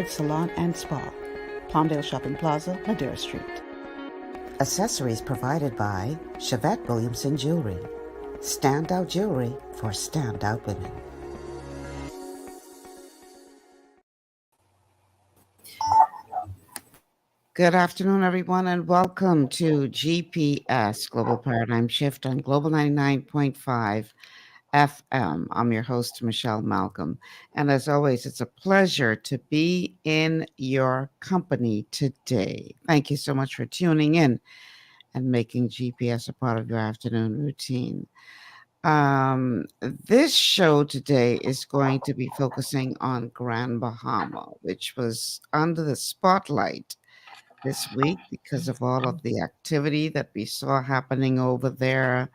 Salon and Spa, Palmdale Shopping Plaza, Madeira Street. Accessories provided by Chevette Williamson Jewelry. Standout jewelry for standout women. Good afternoon, everyone, and welcome to GPS Global Paradigm Shift on Global 99.5 FM. I'm your host, Michelle Malcolm. And as always, it's a pleasure to be in your company today. Thank you so much for tuning in and making GPS a part of your afternoon routine. This show today is going to be focusing on Grand Bahama, which was under the spotlight this week because of all of the activity that we saw happening over there,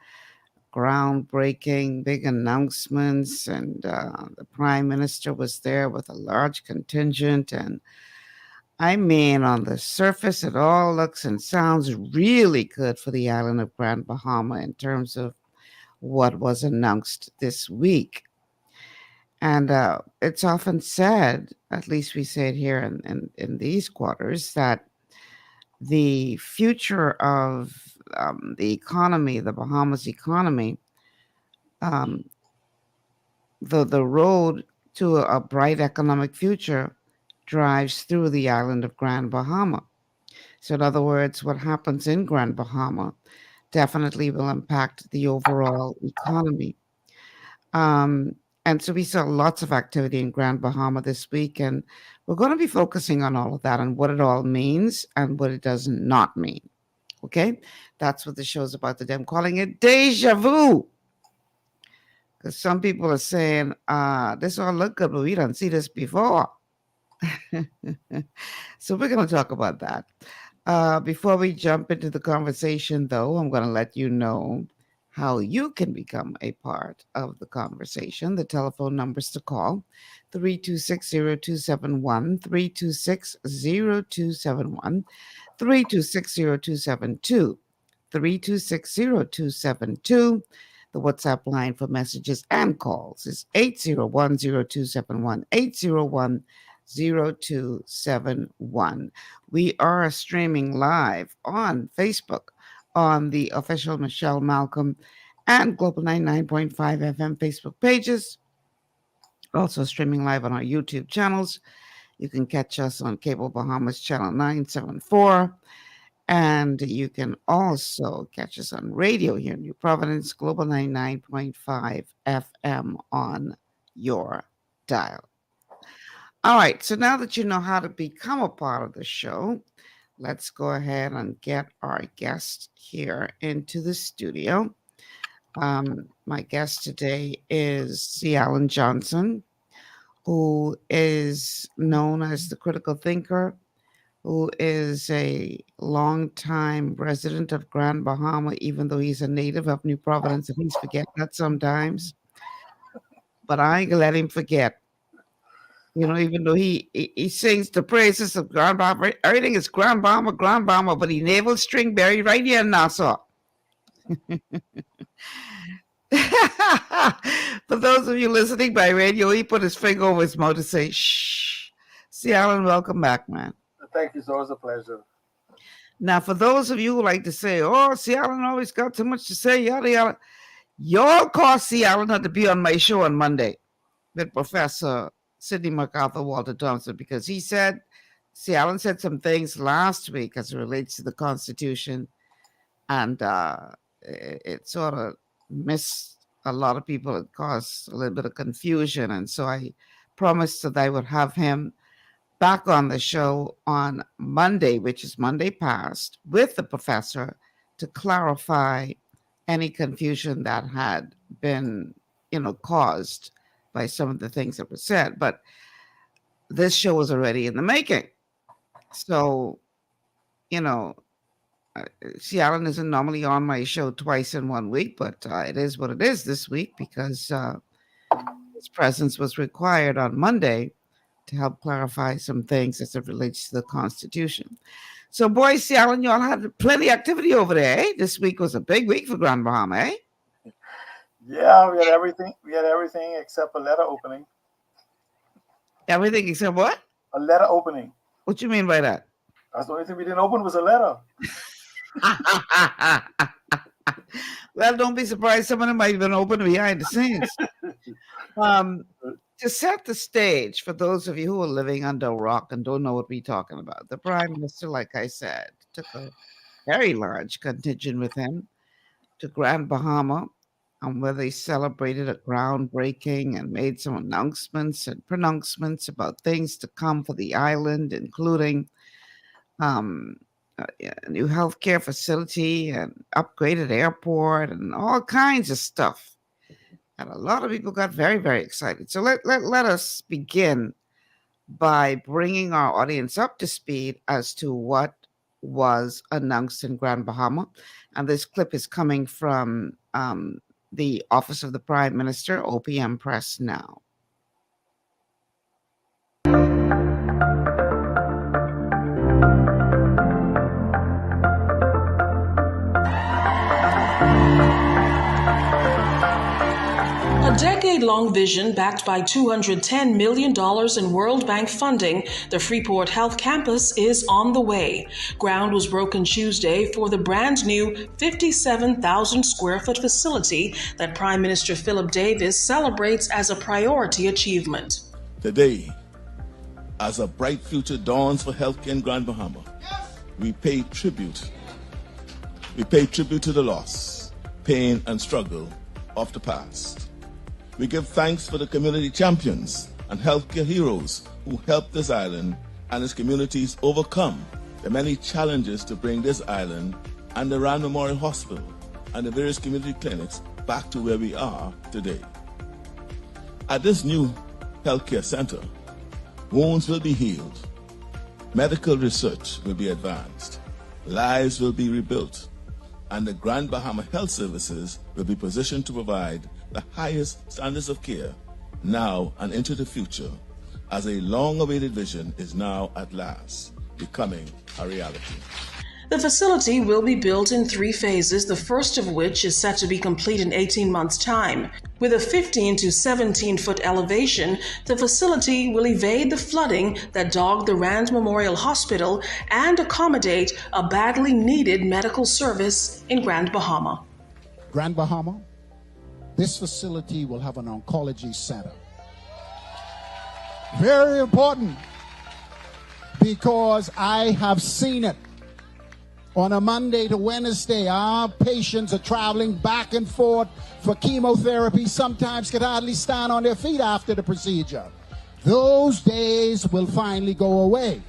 groundbreaking, big announcements, and the prime minister was there with a large contingent. And I mean, on the surface, it all looks and sounds really good for the island of Grand Bahama in terms of what was announced this week. And it's often said, at least we say it here in these quarters, that the future of the economy, the Bahamas economy, um, the road to a bright economic future drives through the island of Grand Bahama. So, in other words, what happens in Grand Bahama definitely will impact the overall economy. Um, and so we saw lots of activity in Grand Bahama this week, and we're going to be focusing on all of that and what it all means and what it does not mean. Okay, that's what the show's about today. I'm calling it deja vu because some people are saying, this all look good, but we don't see this before. So we're going to talk about that. Before we jump into the conversation, though, I'm going to let you know how you can become a part of the conversation. The telephone numbers to call 326-0271, 326-0271, 326-0272, 326-0272. The WhatsApp line for messages and calls is 801-0271, 801-0271. We are streaming live on Facebook on the official Michelle Malcolm and Global 99.5 FM Facebook pages. Also streaming live on our YouTube channels. You can catch us on Cable Bahamas Channel 974. And you can also catch us on radio here in New Providence, Global 99.5 FM on your dial. All right, so now that you know how to become a part of the show, let's go ahead and get our guest here into the studio. My guest today is C. Alan Johnson, who is known as the critical thinker, who is a longtime resident of Grand Bahama, even though he's a native of New Providence, and he's forget that sometimes. But I ain't gonna let him forget. You know, even though he sings the praises of Grand Bahama, everything is Grand Bahama, but he navel string buried right here in Nassau. For those of you listening by radio, he put his finger over his mouth to say, shh. See, Alan, welcome back, man. Thank you. It's always a pleasure. Now, for those of you who like to say, oh, C. Alan always got too much to say, yada, yada, y'all caused C. Alan had to be on my show on Monday with Professor Sidney MacArthur Walter Thompson because he said, C. Alan said some things last week as it relates to the Constitution, and it sort of missed a lot of people. It caused a little bit of confusion, and so I promised that I would have him back on the show on Monday, which is Monday past, with the professor to clarify any confusion that had been, caused by some of the things that were said. But this show was already in the making. So, see, Alan isn't normally on my show twice in 1 week, but it is what it is this week because his presence was required on Monday to help clarify some things as it relates to the Constitution. So, boys, see, Alan, y'all had plenty of activity over there, eh? This week was a big week for Grand Bahama, eh? Yeah, we had everything. We had everything except a letter opening. Everything except what? A letter opening. What you mean by that? That's the only thing we didn't open was a letter. Well, don't be surprised. Some of them might even open behind the scenes. Um, to set the stage for those of you who are living under a rock and don't know what we're talking about, the prime minister, like I said, took a very large contingent with him to Grand Bahama, where they celebrated a groundbreaking and made some announcements and pronouncements about things to come for the island, including um, a new healthcare facility and upgraded airport and all kinds of stuff. And a lot of people got very, very excited. So let us begin by bringing our audience up to speed as to what was announced in Grand Bahama. And this clip is coming from the Office of the Prime Minister, OPM Press Now. A decade-long vision backed by $210 million in World Bank funding, the Freeport Health Campus is on the way. Ground was broken Tuesday for the brand new 57,000 square foot facility that Prime Minister Philip Davis celebrates as a priority achievement. Today, as a bright future dawns for healthcare in Grand Bahama, we pay tribute. We pay tribute to the loss, pain, and struggle of the past. We give thanks for the community champions and healthcare heroes who helped this island and its communities overcome the many challenges to bring this island and the Rand Memorial Hospital and the various community clinics back to where we are today. At this new healthcare center, wounds will be healed, medical research will be advanced, lives will be rebuilt, and the Grand Bahama Health Services will be positioned to provide the highest standards of care now and into the future, as a long-awaited vision is now at last becoming a reality. The facility will be built in 3 phases, the first of which is set to be complete in 18 months' time. With a 15 to 17-foot elevation, the facility will evade the flooding that dogged the Rand Memorial Hospital and accommodate a badly needed medical service in Grand Bahama. Grand Bahama, this facility will have an oncology center. Very important, because I have seen it. On a Monday to Wednesday, our patients are traveling back and forth for chemotherapy, sometimes could hardly stand on their feet after the procedure. Those days will finally go away.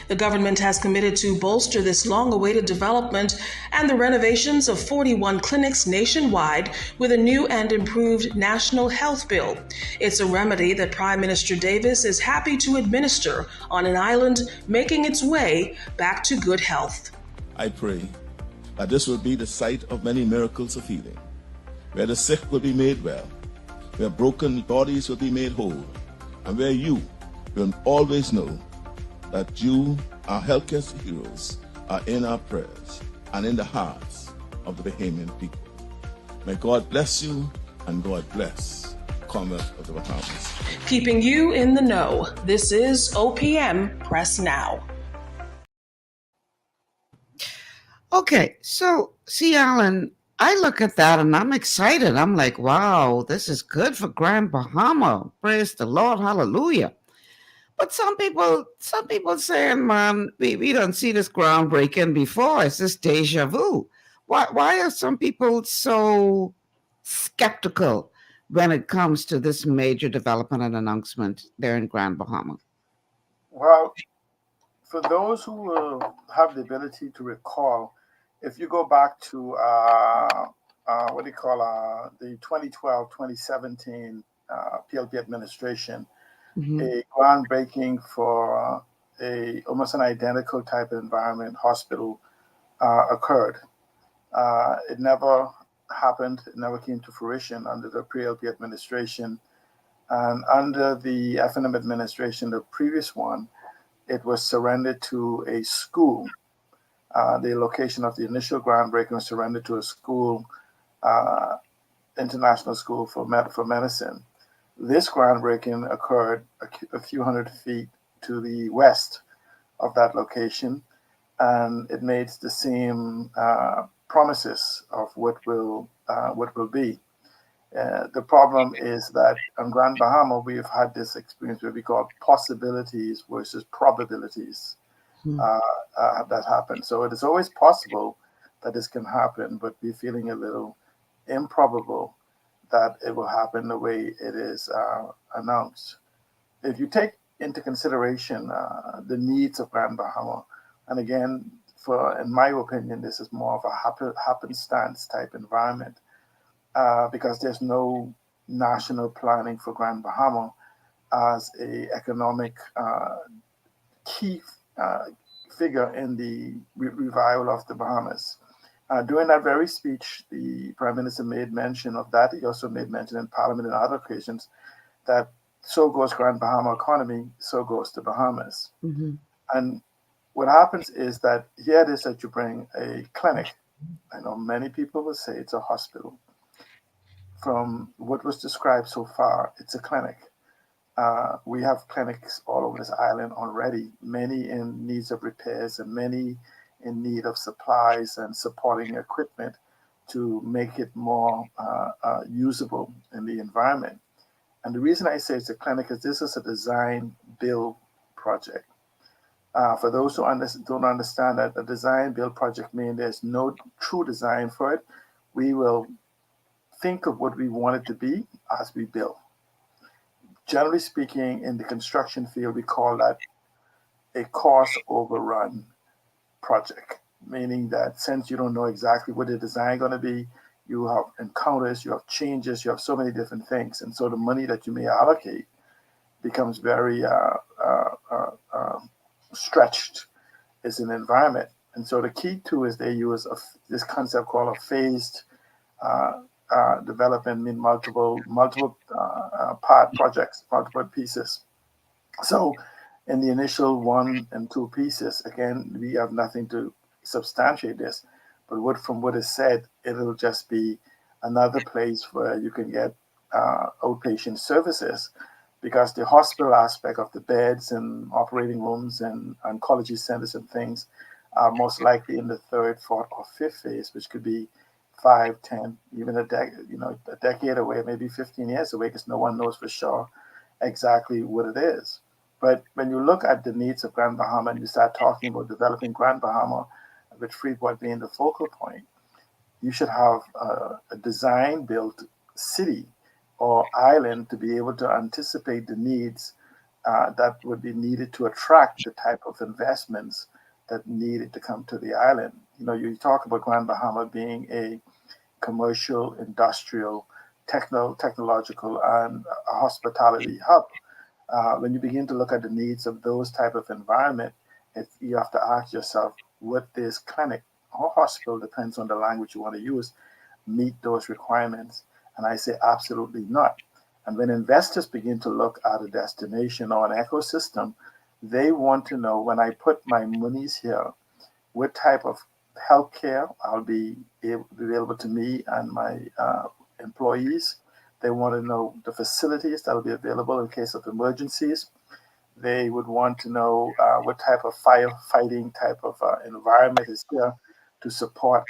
The government has committed to bolster this long-awaited development and the renovations of 41 clinics nationwide with a new and improved national health bill. It's a remedy that Prime Minister Davis is happy to administer on an island making its way back to good health. I pray that this will be the site of many miracles of healing, where the sick will be made well, where broken bodies will be made whole, and where you will always know that you, our healthcare heroes, are in our prayers and in the hearts of the Bahamian people. May God bless you, and God bless Commonwealth of the Bahamas. Keeping you in the know, this is OPM Press Now. Okay, so see, Alan, I look at that and I'm excited. I'm like, wow, this is good for Grand Bahama. Praise the Lord, hallelujah. But some people saying, man, we don't see this groundbreaking before. It's this deja vu. Why are some people so skeptical when it comes to this major development and announcement there in Grand Bahama? Well, for those who have the ability to recall, if you go back to the 2012-2017 PLP administration, a groundbreaking for almost an identical type of environment hospital occurred. It never happened. It never came to fruition under the pre-LP administration. And under the FNM administration, the previous one, it was surrendered to a school. The location of the initial groundbreaking was surrendered to a school, international school for medicine. This groundbreaking occurred a few hundred feet to the west of that location, and it makes the same promises of what will be. The problem is that on Grand Bahama, we've had this experience where we call possibilities versus probabilities that happen. So it is always possible that this can happen, but we're feeling a little improbable that it will happen the way it is announced. If you take into consideration the needs of Grand Bahama, and again, in my opinion, this is more of a happenstance type environment because there's no national planning for Grand Bahama as a economic key figure in the revival of the Bahamas. During that very speech, the Prime Minister made mention of that. He also made mention in Parliament and other occasions that so goes Grand Bahama economy, so goes the Bahamas. Mm-hmm. And what happens is that here it is that you bring a clinic. I know many people will say it's a hospital. From what was described so far, it's a clinic. We have clinics all over this island already, many in needs of repairs and many in need of supplies and supporting equipment to make it more usable in the environment. And the reason I say it's a clinic is this is a design build project. For those who don't understand that a design build project means there's no true design for it, we will think of what we want it to be as we build. Generally speaking, in the construction field, we call that a cost overrun project, meaning that since you don't know exactly what the design is going to be, you have encounters, you have changes, you have so many different things. And so the money that you may allocate becomes very stretched as an environment. And so the key to is they use this concept called a phased development, mean multiple part projects, multiple pieces. So in the initial 1 and 2 pieces, again, we have nothing to substantiate this, but from what is said, it'll just be another place where you can get outpatient services, because the hospital aspect of the beds and operating rooms and oncology centers and things are most likely in the 3rd, 4th, or 5th phase, which could be 5, 10, even a decade away, maybe 15 years away, because no one knows for sure exactly what it is. But when you look at the needs of Grand Bahama and you start talking about developing Grand Bahama, with Freeport being the focal point, you should have a design-built city or island to be able to anticipate the needs that would be needed to attract the type of investments that needed to come to the island. You talk about Grand Bahama being a commercial, industrial, technological, and a hospitality hub. When you begin to look at the needs of those type of environment, you have to ask yourself, would this clinic or hospital, depends on the language you want to use, meet those requirements? And I say absolutely not. And when investors begin to look at a destination or an ecosystem, they want to know, when I put my monies here, what type of healthcare I'll be available to me and my employees. They want to know the facilities that will be available in case of emergencies. They would want to know what type of firefighting type of environment is there to support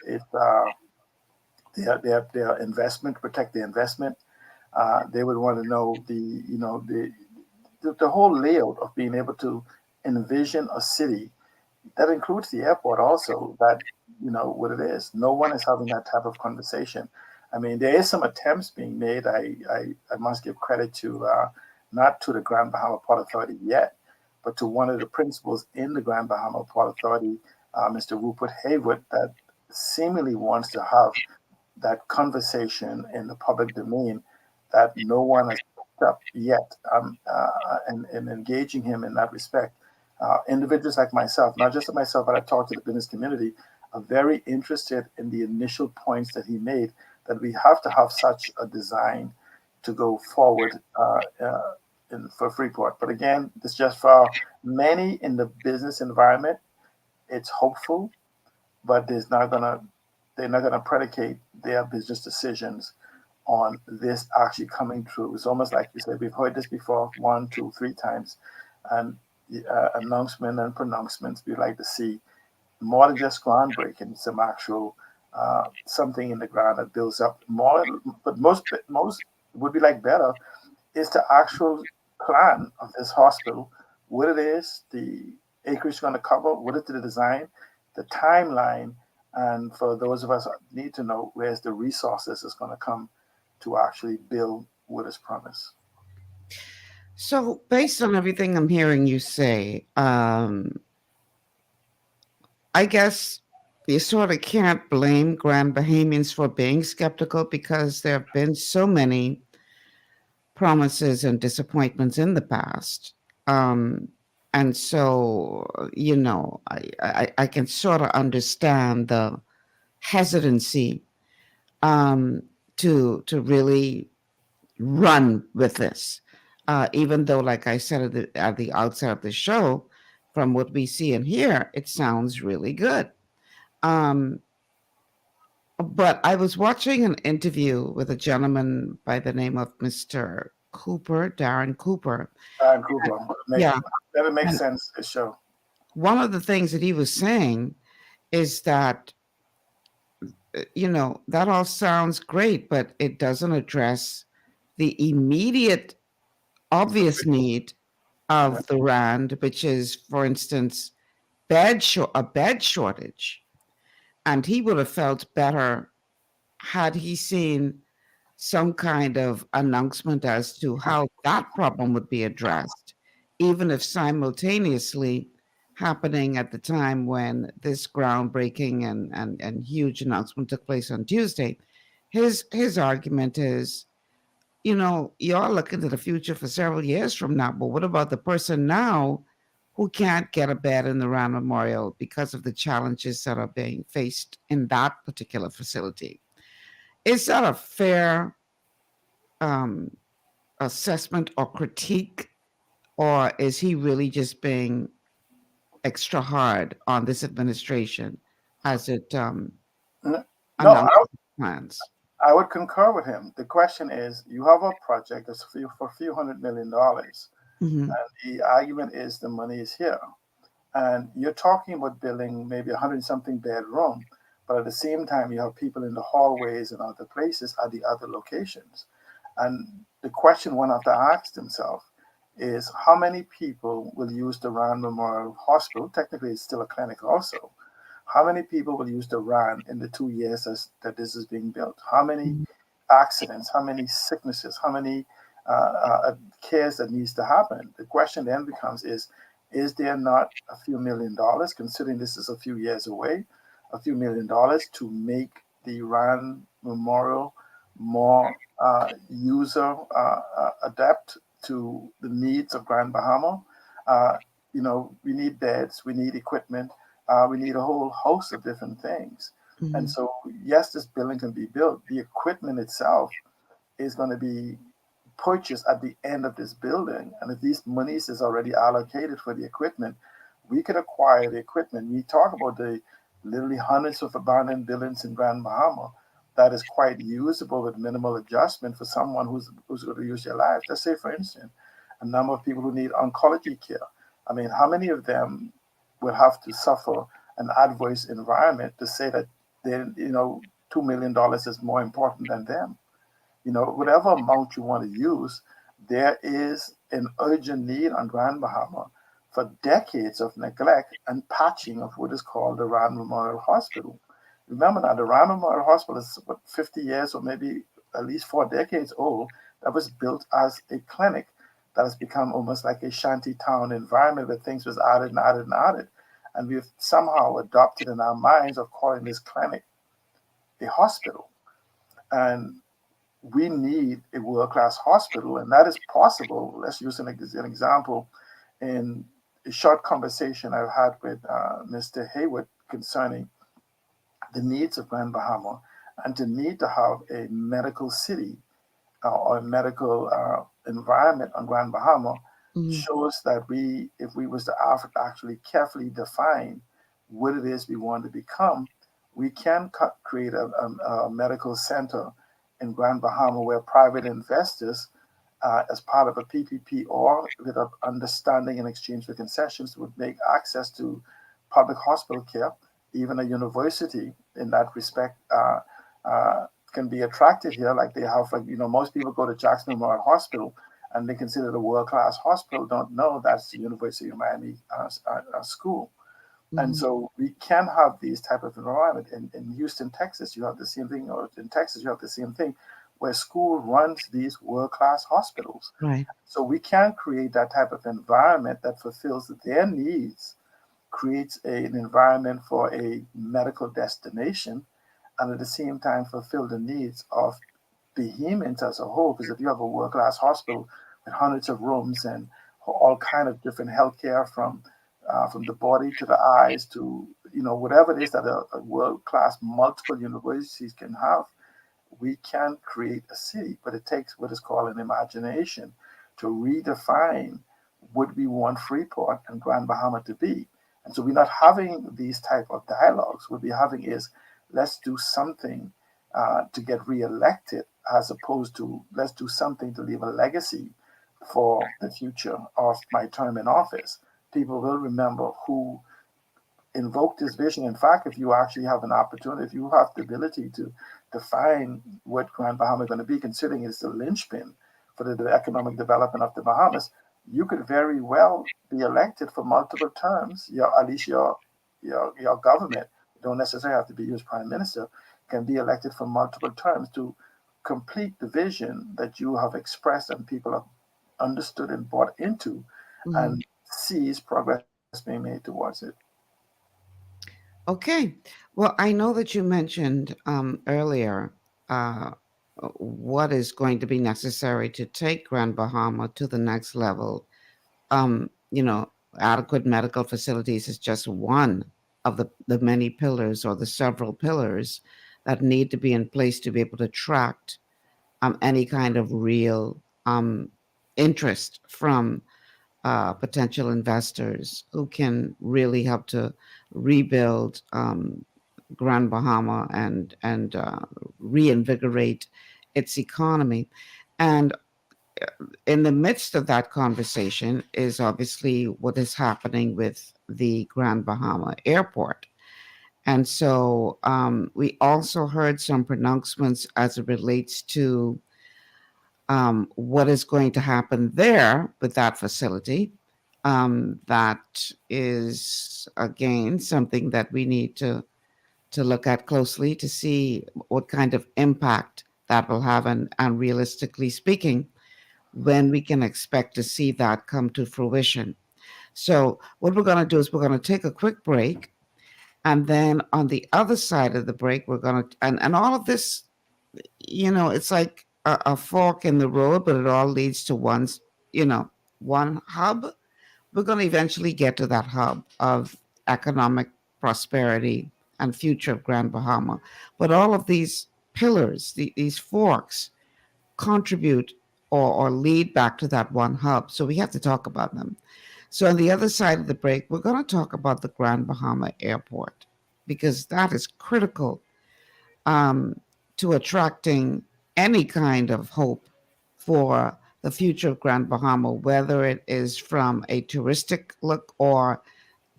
their investment, protect the investment. They would want to know the whole layout of being able to envision a city that includes the airport also, that what it is. No one is having that type of conversation. I mean, there is some attempts being made. I must give credit to not to the Grand Bahama Port Authority yet, but to one of the principals in the Grand Bahama Port Authority, Mr. Rupert Haywood, that seemingly wants to have that conversation in the public domain that no one has picked up yet, and engaging him in that respect. Individuals like myself, not just myself, but I talked to the business community, are very interested in the initial points that he made, that we have to have such a design to go forward for Freeport. But again, it's just for many in the business environment, it's hopeful, but they're not gonna predicate their business decisions on this actually coming true. It's almost like you said, we've heard this before 1, 2, 3 times, and announcement and pronouncements. We'd like to see more than just groundbreaking, some actual something in the ground that builds up more. But most would be like better is the actual plan of this hospital, what it is, the acreage going to cover, what is the design, the timeline, and for those of us that need to know where's the resources is going to come to actually build what is promised. So, based on everything I'm hearing you say, I guess you sort of can't blame Grand Bahamians for being skeptical because there have been so many promises and disappointments in the past. Um, and so, I can sort of understand the hesitancy um, to really run with this. Even though, like I said at the outset of the show, from what we see and hear, it sounds really good. Um, but I was watching an interview with a gentleman by the name of Mr. Cooper, Darren Cooper. And Cooper, Yeah. that it makes And sense to show. one of the things that he was saying is that, that all sounds great, but it doesn't address the immediate obvious need Yeah. of the RAND, which is, for instance, a bed shortage. And he would have felt better had he seen some kind of announcement as to how that problem would be addressed, even if simultaneously happening at the time when this groundbreaking and huge announcement took place on Tuesday. His argument is, you're looking to the future for several years from now, but what about the person now who can't get a bed in the Rand Memorial because of the challenges that are being faced in that particular facility? Is that a fair um, assessment or critique, or is he really just being extra hard on this administration as it No, announced plans? I would concur with him. The question is, you have a project that's for a few $100 million, Hmm. and the argument is the money is here. And you're talking about building maybe 100 something bedroom, but at the same time, you have people in the hallways and other places at the other locations. And the question one have to ask themselves is how many people will use the Rand Memorial Hospital? Technically, it's still a clinic also. How many people will use the Rand in the 2 years that this is being built? How many accidents? How many sicknesses? How many cares that needs to happen? The question then becomes is there not a few $1 million, considering this is a few years away, a few $1 million to make the Rand Memorial more user adapt to the needs of Grand Bahama? Uh, we need beds, we need equipment, we need a whole host of different things. And Hmm. so, yes, this building can be built. The equipment itself is going to be purchased at the end of this building. And if these monies is already allocated for the equipment, we could acquire the equipment. We talk about the literally hundreds of abandoned buildings in Grand Bahama that is quite usable with minimal adjustment for someone who's going to use their life. Let's say, for instance, a number of people who need oncology care. I mean, how many of them will have to suffer an adverse environment to say that then $2 million is more important than them? Whatever amount you want to use, there is an urgent need on Grand Bahama for decades of neglect and patching of what is called the Rand Memorial Hospital. Remember now, the Rand Memorial Hospital is 50 years or maybe at least 4 decades old. That was built as a clinic that has become almost like a shanty town environment where things was added and added and added. And we've somehow adopted in our minds of calling this clinic a hospital. And we need a world-class hospital, and that is possible. Let's use an example. In a short conversation I've had with Mr. Hayward concerning the needs of Grand Bahama and the need to have a medical city or a medical environment on Grand Bahama Hmm. shows that if we was to actually carefully define what it is we want to become, we can create a medical center in Grand Bahama where private investors as part of a PPP or with an understanding in exchange for concessions would make access to public hospital care, even a university in that respect, can be attractive here. Like they have, most people go to Jackson Memorial Hospital and they consider it a world-class hospital, don't know that's the University of Miami school. And so we can have these type of environment. In Houston, Texas, you have the same thing, or in Texas, you have the same thing, where school runs these world-class hospitals. Right. So we can create that type of environment that fulfills their needs, creates an environment for a medical destination, and at the same time fulfill the needs of Bahamians as a whole. Because if you have a world-class hospital with hundreds of rooms and all kind of different healthcare from the body to the eyes to whatever it is that a world-class multiple universities can have, we can create a city. But it takes what is called an imagination to redefine what we want Freeport and Grand Bahama to be. And so we're not having these type of dialogues. What we're having is, let's do something to get reelected, as opposed to let's do something to leave a legacy for the future of my term in office. People will remember who invoked this vision. In fact, if you actually have an opportunity, if you have the ability to define what Grand Bahama is going to be, considering it's the linchpin for the economic development of the Bahamas, you could very well be elected for multiple terms. At least your government, you don't necessarily have to be you as prime minister, can be elected for multiple terms to complete the vision that you have expressed and people have understood and bought into, and sees progress being made towards it. Okay. Well, I know that you mentioned earlier what is going to be necessary to take Grand Bahama to the next level. Adequate medical facilities is just one of the many pillars, or the several pillars that need to be in place to be able to attract any kind of real interest from potential investors who can really help to rebuild Grand Bahama and reinvigorate its economy. And in the midst of that conversation is obviously what is happening with the Grand Bahama Airport. And so we also heard some pronouncements as it relates to what is going to happen there with that facility. That is, again, something that we need to look at closely to see what kind of impact that will have, and realistically speaking, when we can expect to see that come to fruition. So what we're going to do is we're going to take a quick break. And then on the other side of the break, we're going to, and all of this, it's like a fork in the road, but it all leads to one hub. We're going to eventually get to that hub of economic prosperity and future of Grand Bahama. But all of these pillars, these forks, contribute or lead back to that one hub. So we have to talk about them. So on the other side of the break, we're going to talk about the Grand Bahama Airport, because that is critical to attracting any kind of hope for the future of Grand Bahama, whether it is from a touristic look or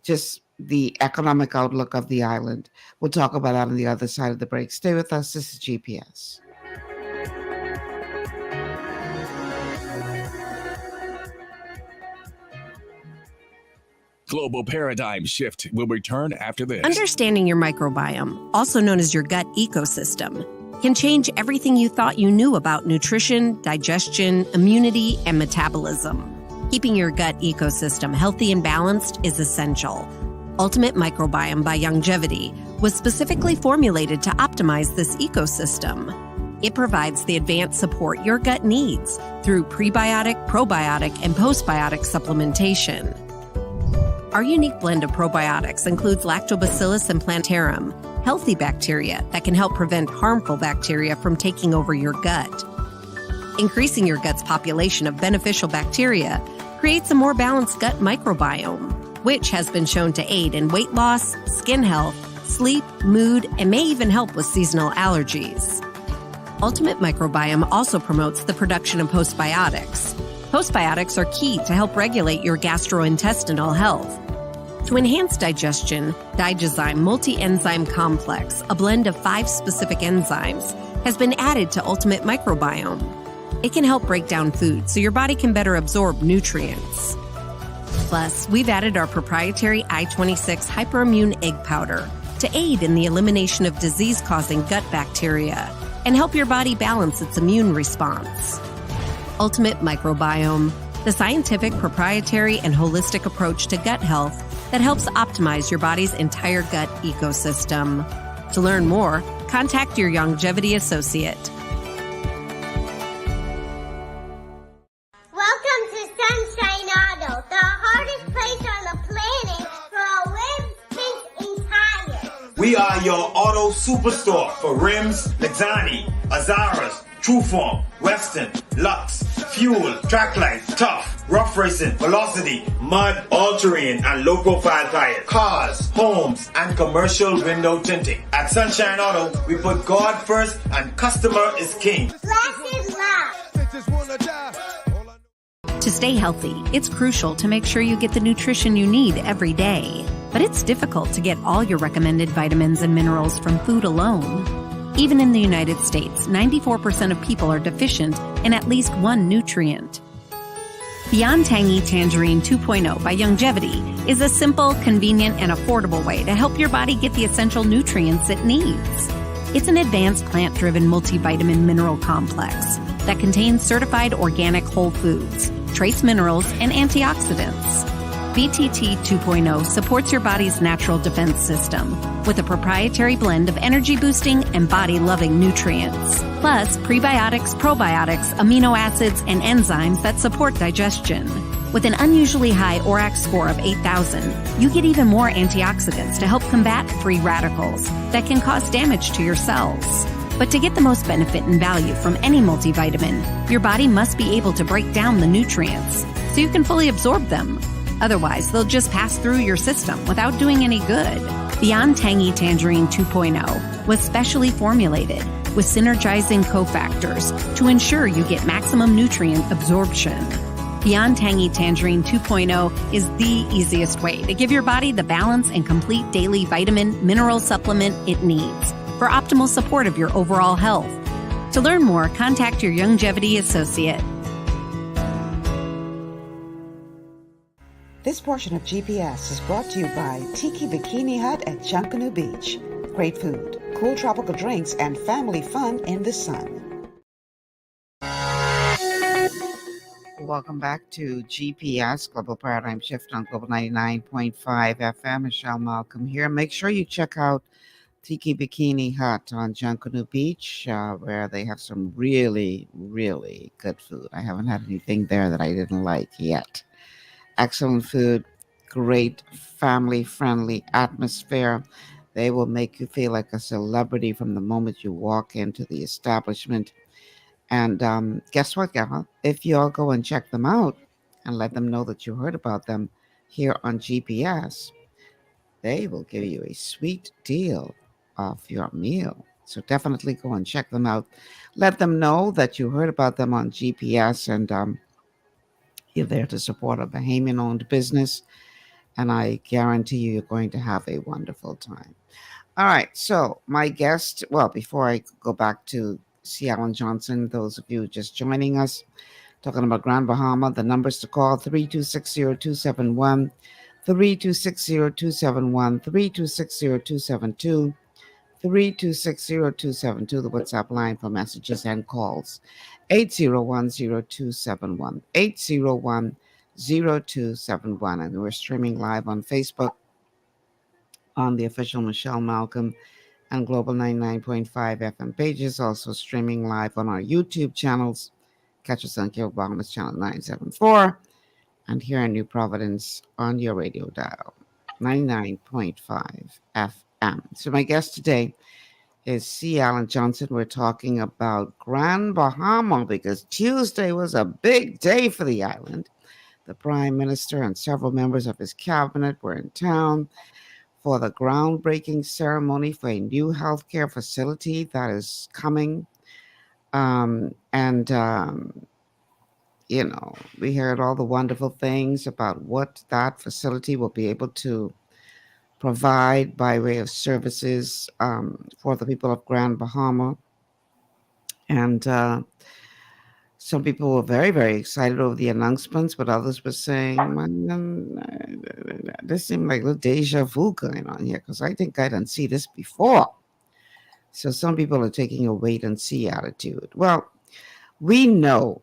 just the economic outlook of the island. We'll talk about that on the other side of the break. Stay with us. This is GPS. Global Paradigm Shift will return after this. Understanding your microbiome, also known as your gut ecosystem, can change everything you thought you knew about nutrition, digestion, immunity, and metabolism. Keeping your gut ecosystem healthy and balanced is essential. Ultimate Microbiome by Longevity was specifically formulated to optimize this ecosystem. It provides the advanced support your gut needs through prebiotic, probiotic, and postbiotic supplementation. Our unique blend of probiotics includes Lactobacillus and Plantarum, healthy bacteria that can help prevent harmful bacteria from taking over your gut. Increasing your gut's population of beneficial bacteria creates a more balanced gut microbiome, which has been shown to aid in weight loss, skin health, sleep, mood, and may even help with seasonal allergies. Ultimate Microbiome also promotes the production of postbiotics. Postbiotics are key to help regulate your gastrointestinal health. To enhance digestion, Digyzyme Multi-Enzyme Complex, a blend of 5 specific enzymes, has been added to Ultimate Microbiome. It can help break down food so your body can better absorb nutrients. Plus, we've added our proprietary I-26 hyperimmune egg powder to aid in the elimination of disease-causing gut bacteria and help your body balance its immune response. Ultimate Microbiome, the scientific, proprietary, and holistic approach to gut health that helps optimize your body's entire gut ecosystem. To learn more, contact your longevity associate. Welcome to Sunshine Auto, the hardest place on the planet for a rim, think, and tires. We are your auto superstore for rims, Lexani, Azaras, Trueform, Weston, Lux, Fuel, Tracklight, Tough, Rough Racing, Velocity, Mud, All-Terrain, and low-profile tires, cars, homes, and commercial window tinting. At Sunshine Auto, we put God first and customer is king. Blessed love. To stay healthy, it's crucial to make sure you get the nutrition you need every day. But it's difficult to get all your recommended vitamins and minerals from food alone. Even in the United States, 94% of people are deficient in at least one nutrient. Beyond Tangy Tangerine 2.0 by Longevity is a simple, convenient, and affordable way to help your body get the essential nutrients it needs. It's an advanced plant-driven multivitamin mineral complex that contains certified organic whole foods, trace minerals, and antioxidants. BTT 2.0 supports your body's natural defense system with a proprietary blend of energy-boosting and body-loving nutrients, plus prebiotics, probiotics, amino acids, and enzymes that support digestion. With an unusually high ORAC score of 8,000, you get even more antioxidants to help combat free radicals that can cause damage to your cells. But to get the most benefit and value from any multivitamin, your body must be able to break down the nutrients so you can fully absorb them. Otherwise, they'll just pass through your system without doing any good. Beyond Tangy Tangerine 2.0 was specially formulated with synergizing cofactors to ensure you get maximum nutrient absorption. Beyond Tangy Tangerine 2.0 is the easiest way to give your body the balance and complete daily vitamin mineral supplement it needs for optimal support of your overall health. To learn more, contact your longevity associate. This portion of GPS is brought to you by Tiki Bikini Hut at Junkanoo Beach. Great food, cool tropical drinks, and family fun in the sun. Welcome back to GPS, Global Paradigm Shift on Global 99.5 FM. Michelle Malcolm here. Make sure you check out Tiki Bikini Hut on Junkanoo Beach, where they have some really, really good food. I haven't had anything there that I didn't like yet. Excellent food, great family-friendly atmosphere. They will make you feel like a celebrity from the moment you walk into the establishment. And guess what, gal? If you all go and check them out and let them know that you heard about them here on GPS, they will give you a sweet deal off your meal. So definitely go and check them out. Let them know that you heard about them on GPS, and you're there to support a Bahamian-owned business, and I guarantee you're going to have a wonderful time. All right, so my guest, well, before I go back to C. Alan Johnson, those of you just joining us, talking about Grand Bahama, the numbers to call, 3260271, 3260271, 3260272, 3260272, the WhatsApp line for messages and calls. 801-0271, 801-0271. And we're streaming live on Facebook on the official Michelle Malcolm and Global 99.5 FM pages, also streaming live on our YouTube channels. Catch us on Bahama's channel 974 and here in New Providence on your radio dial, 99.5 FM. So my guest today is C. Alan Johnson. We're talking about Grand Bahama because Tuesday was a big day for the island. The Prime Minister and several members of his cabinet were in town for the groundbreaking ceremony for a new healthcare facility that is coming And we heard all the wonderful things about what that facility will be able to provide by way of services for the people of Grand Bahama. And some people were very, very excited over the announcements, but others were saying, "Man, this seemed like a little deja vu going on here because I think I didn't see this before." So some people are taking a wait and see attitude. Well, we know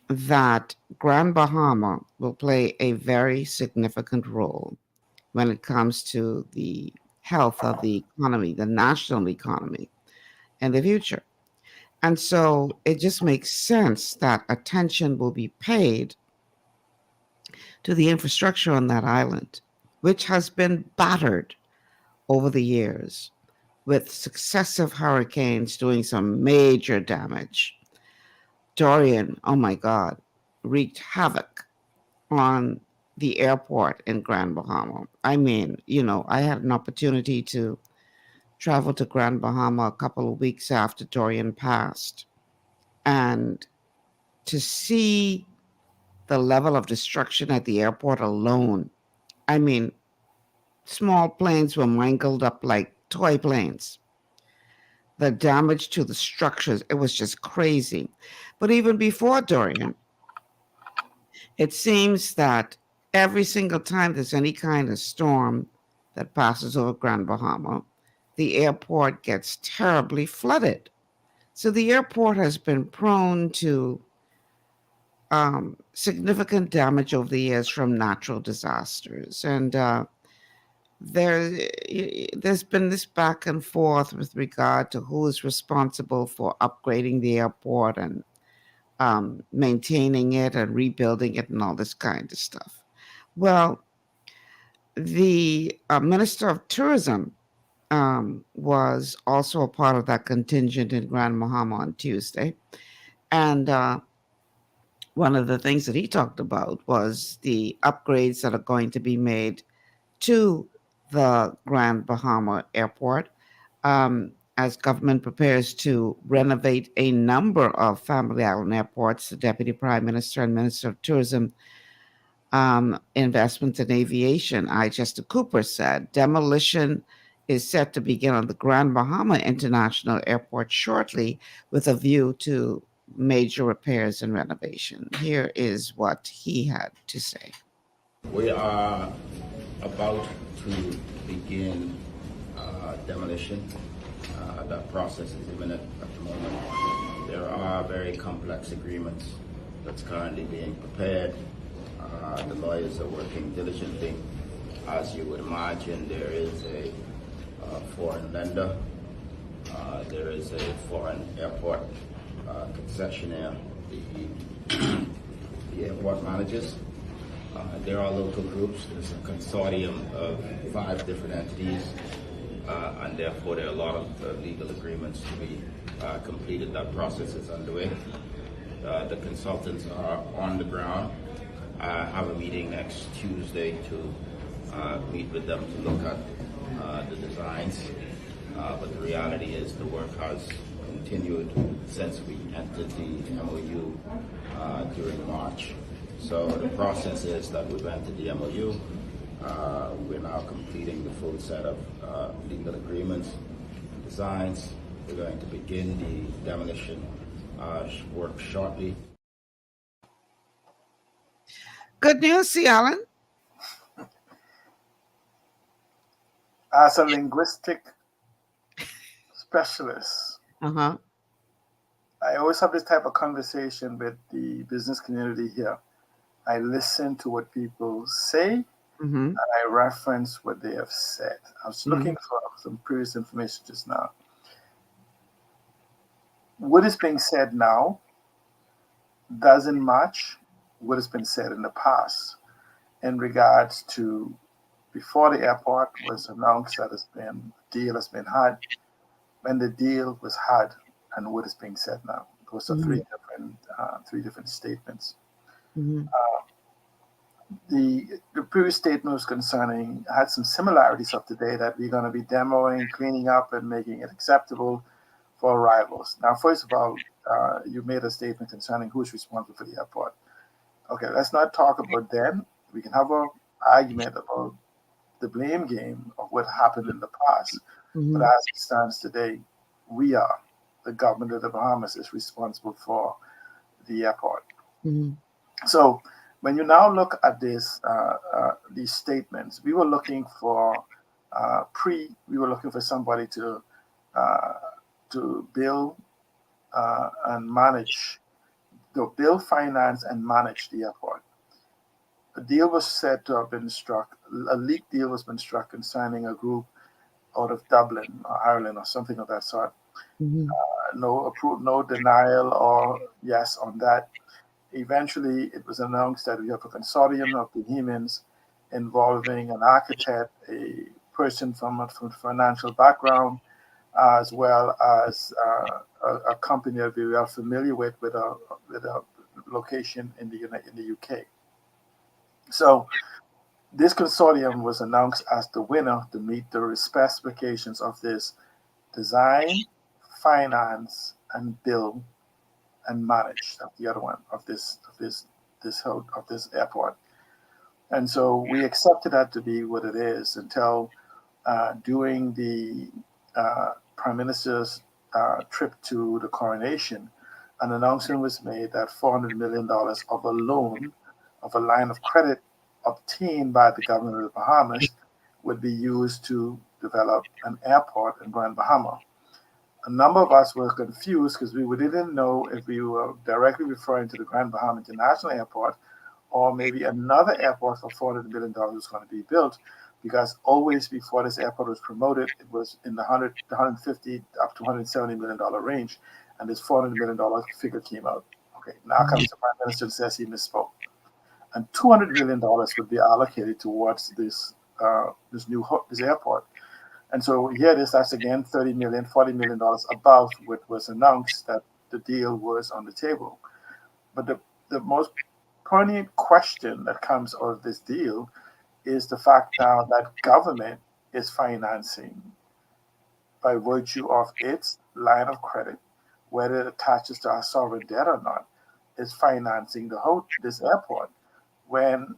that Grand Bahama will play a very significant role when it comes to the health of the economy, the national economy, in the future. And so it just makes sense that attention will be paid to the infrastructure on that island, which has been battered over the years with successive hurricanes doing some major damage. Dorian, oh my God, wreaked havoc on the airport in Grand Bahama. I mean, I had an opportunity to travel to Grand Bahama a couple of weeks after Dorian passed. And to see the level of destruction at the airport alone, I mean, small planes were mangled up like toy planes. The damage to the structures, it was just crazy. But even before Dorian, it seems that every single time there's any kind of storm that passes over Grand Bahama, the airport gets terribly flooded. So the airport has been prone to significant damage over the years from natural disasters. And there's been this back and forth with regard to who is responsible for upgrading the airport and maintaining it and rebuilding it and all this kind of stuff. Well, the Minister of Tourism was also a part of that contingent in Grand Bahama on Tuesday. And one of the things that he talked about was the upgrades that are going to be made to the Grand Bahama Airport as government prepares to renovate a number of family island airports. The Deputy Prime Minister and Minister of Tourism Investments in Aviation, Chester Cooper, said demolition is set to begin on the Grand Bahama International Airport shortly with a view to major repairs and renovation. Here is what he had to say. We are about to begin demolition. That process is imminent at the moment. There are very complex agreements that's currently being prepared. The lawyers are working diligently. As you would imagine, there is a foreign lender. There is a foreign airport concessionaire, the airport managers. There are local groups. There's a consortium of 5 different entities, and therefore there are a lot of legal agreements to be completed. That process is underway. The consultants are on the ground. I have a meeting next Tuesday to meet with them to look at the designs. But the reality is the work has continued since we entered the MOU during March. So the process is that we've entered the MOU. We're now completing the full set of legal agreements and designs. We're going to begin the demolition work shortly. Good news, C. Allen. As a linguistic specialist, Uh-huh. I always have this type of conversation with the business community here. I listen to what people say, and I reference what they have said. I was looking for some previous information just now. What is being said now doesn't match what has been said in the past in regards to before the airport was announced that a deal has been had, when the deal was had, and what is being said now. Those are three different statements. The previous statement was concerning had some similarities of today that we're going to be demoing, cleaning up, and making it acceptable for arrivals. Now, first of all, you made a statement concerning who's responsible for the airport. Okay, let's not talk about them. We can have an argument about the blame game of what happened in the past. But as it stands today, we are, the government of the Bahamas is responsible for the airport. So when you now look at these statements, we were looking for we were looking for somebody to build and manage, build, finance, and manage the airport. A deal was said to have been struck. A leaked deal was been struck concerning a group out of Dublin or Ireland or something of that sort. No denial or yes on that. Eventually, it was announced that we have a consortium of Bahamians involving an architect, a person from a financial background, as well as a company that we are familiar with a location in the UK. So this consortium was announced as the winner to meet the specifications of this design, finance, and build and manage of the other one of this airport. And so we accepted that to be what it is until during the Prime Minister's trip to the coronation, an announcement was made that $400 million of a loan, of a line of credit obtained by the government of the Bahamas would be used to develop an airport in Grand Bahama. A number of us were confused because we didn't know if we were directly referring to the Grand Bahama International Airport or maybe another airport for $400 million was going to be built, because always before this airport was promoted, it was in the 150 up to $170 million range, and this $400 million figure came out. Okay, now comes the Prime Minister and says he misspoke. And $200 million would be allocated towards this airport. And so here it is, that's again $30 million, $40 million above what was announced that the deal was on the table. But the most pertinent question that comes out of this deal is the fact now that government is financing, by virtue of its line of credit, whether it attaches to our sovereign debt or not, is financing this airport. When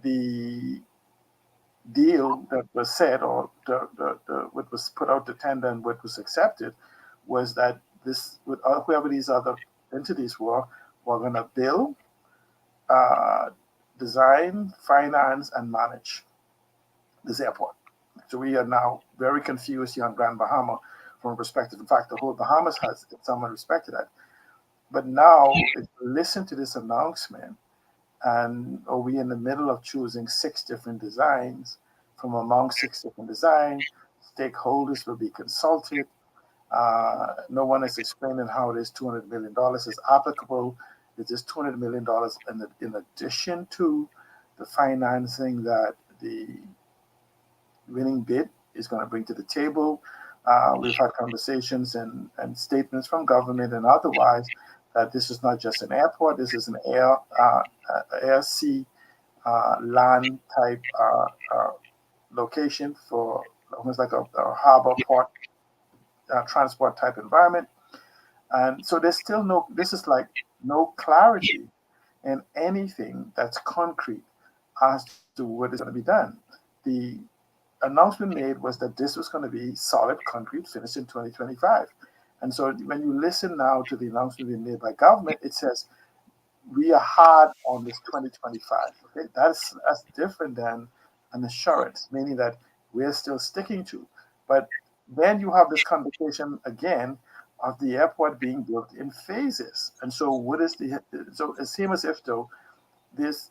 the deal that was said, or what was put out to tender and what was accepted, was that this, with whoever these other entities were going to build, design, finance, and manage this airport. So we are now very confused here on Grand Bahama from a perspective. In fact, the whole Bahamas has in some respect to that. But now, if you listen to this announcement, and are we in the middle of choosing 6 different designs from among 6 different designs? Stakeholders will be consulted. No one is explaining how this $200 million is applicable. Is this $200 million in addition to the financing that the winning bid is going to bring to the table? We've had conversations and statements from government and otherwise that this is not just an airport, this is an air, sea, land type location for almost like a harbor port transport type environment. And so there's still no clarity in anything that's concrete as to what is going to be done. The announcement made was that this was going to be solid concrete finished in 2025. And so when you listen now to the announcement being made by government, it says we are hard on this 2025. Okay, that's different than an assurance, meaning that we're still sticking to. But then you have this conversation again of the airport being built in phases. And so so it seems as if though this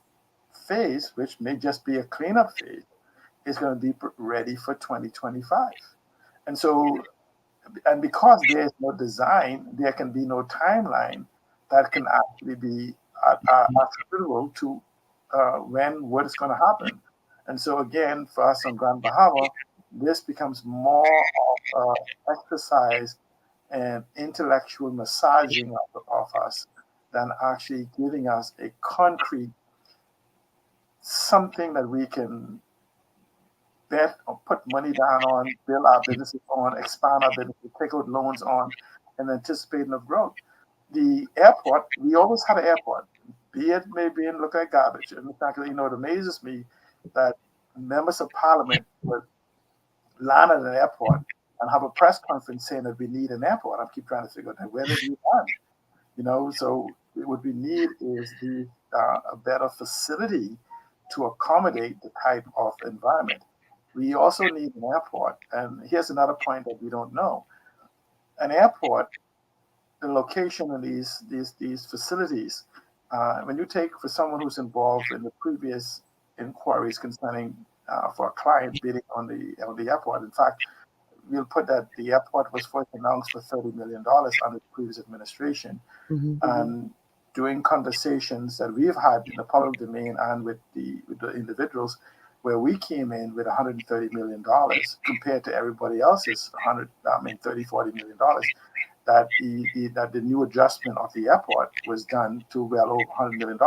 phase, which may just be a cleanup phase, is going to be ready for 2025. And so, and because there is no design, there can be no timeline that can actually be attributable to what is going to happen. And so again, for us on Grand Bahama, this becomes more of exercise and intellectual massaging of us than actually giving us a concrete something that we can bet or put money down on, build our businesses on, expand our businesses, take out loans on, and anticipating of growth. the airport, we always had an airport, be it maybe in look like garbage. And in fact, it amazes me that members of parliament would land at an airport and have a press conference saying that we need an airport. I keep trying to figure out where did we land? So what we need is a better facility to accommodate the type of environment. We also need an airport. And here's another point that we don't know. An airport, the location of these facilities, when you take for someone who's involved in the previous inquiries concerning for a client bidding on the airport. In fact, we'll put that the airport was first announced for $30 million under the previous administration. And during conversations that we've had in the public domain and with the individuals, where we came in with $130 million compared to everybody else's 30, $40 million, that the new adjustment of the airport was done to well over $100 million,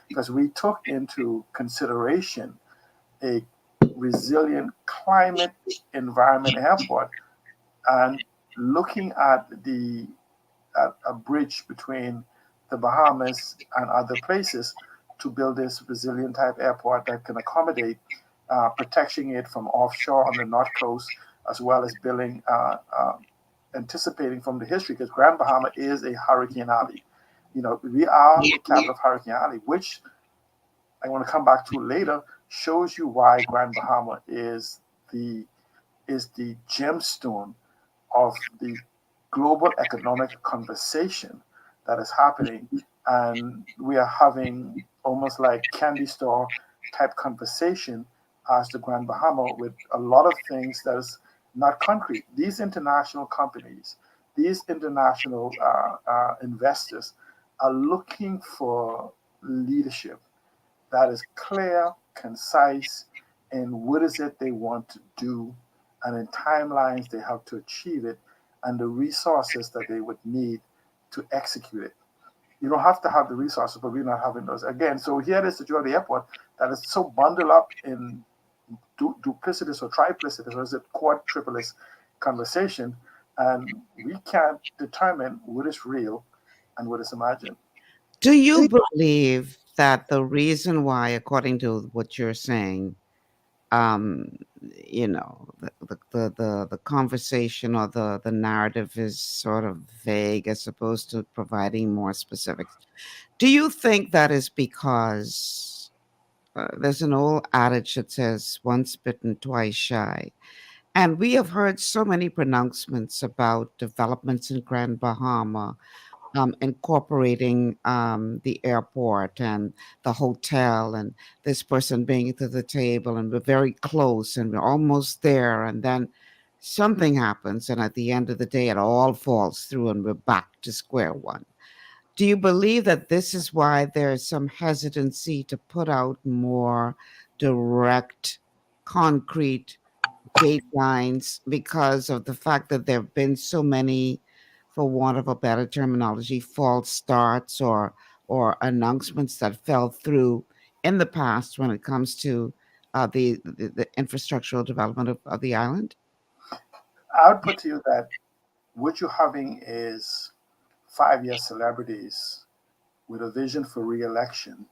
because we took into consideration a resilient climate environment airport and looking at a bridge between the Bahamas and other places to build this resilient type airport that can accommodate protecting it from offshore on the north coast, as well as building anticipating from the history, because Grand Bahama is a hurricane alley. We are the capital of Hurricane Alley, which I want to come back to later, shows you why Grand Bahama is the gemstone of the global economic conversation that is happening. And we are having almost like candy store type conversation as the Grand Bahama, with a lot of things that is not concrete. These international companies, these international investors are looking for leadership that is clear, concise, and what is it they want to do, and in timelines they have to achieve it, and the resources that they would need to execute it. You don't have to have the resources, but we're not having those. Again, so here it is, the joy of the airport that is so bundled up in duplicitous or triplicitous, or is it quadruplicitous conversation, and we can't determine what is real and what is imagined. Do you believe that the reason why, according to what you're saying, um, the conversation or the narrative is sort of vague as opposed to providing more specifics? Do you think that is because there's an old adage that says once bitten, twice shy? And we have heard so many pronouncements about developments in Grand Bahama, incorporating the airport and the hotel, and this person being to the table, and we're very close and we're almost there. And then something happens, and at the end of the day, it all falls through and we're back to square one. Do you believe that this is why there's some hesitancy to put out more direct, concrete datelines, because of the fact that there have been so many, for want of a better terminology, false starts or announcements that fell through in the past when it comes to the infrastructural development of the island? I would put to you that what you're having is 5-year celebrities with a vision for re-election,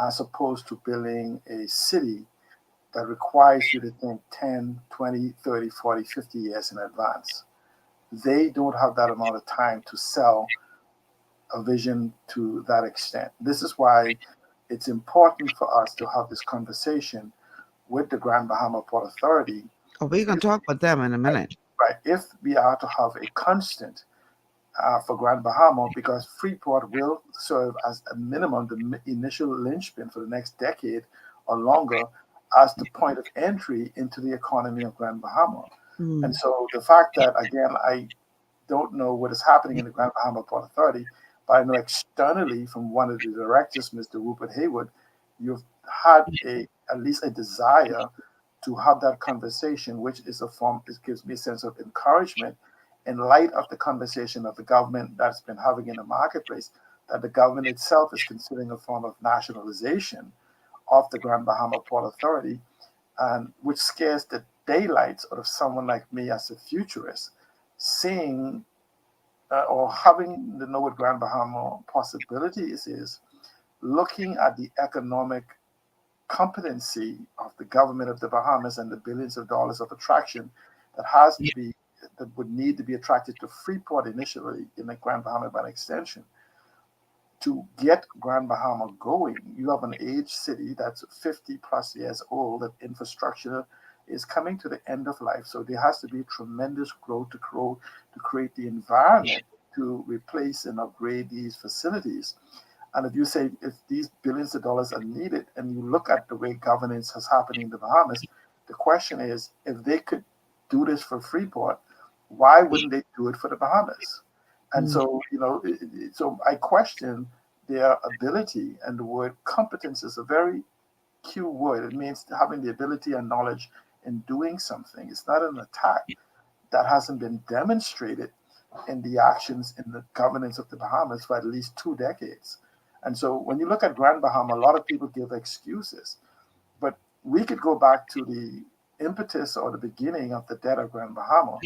as opposed to building a city that requires you to think 10, 20, 30, 40, 50 years in advance. They don't have that amount of time to sell a vision to that extent. This is why it's important for us to have this conversation with the Grand Bahama Port Authority. Oh, we're going to talk about them in a minute. Right. If we are to have a constant for Grand Bahama, because Freeport will serve as a minimum the initial linchpin for the next decade or longer as the point of entry into the economy of Grand Bahama. And so the fact that, again, I don't know what is happening in the Grand Bahama Port Authority, but I know externally from one of the directors, Mr. Rupert Haywood, you've had at least a desire to have that conversation, which is a form, it gives me a sense of encouragement in light of the conversation of the government that's been having in the marketplace, that the government itself is considering a form of nationalization of the Grand Bahama Port Authority, and which scares the daylights out of someone like me as a futurist, seeing or having to know what Grand Bahama possibilities is looking at the economic competency of the government of the Bahamas and the billions of dollars of attraction that has to be that would need to be attracted to Freeport initially in the Grand Bahama by extension. To get Grand Bahama going, you have an aged city that's 50 plus years old, that infrastructure is coming to the end of life. So there has to be tremendous growth to grow to create the environment to replace and upgrade these facilities. And if you say if these billions of dollars are needed, and you look at the way governance has happened in the Bahamas, the question is if they could do this for Freeport, why wouldn't they do it for the Bahamas? And so, so I question their ability, and the word competence is a very key word. It means having the ability and knowledge in doing something. It's not an attack that hasn't been demonstrated in the actions in the governance of the Bahamas for at least 2 decades. And so when you look at Grand Bahama, a lot of people give excuses, but we could go back to the impetus or the beginning of the death of Grand Bahama.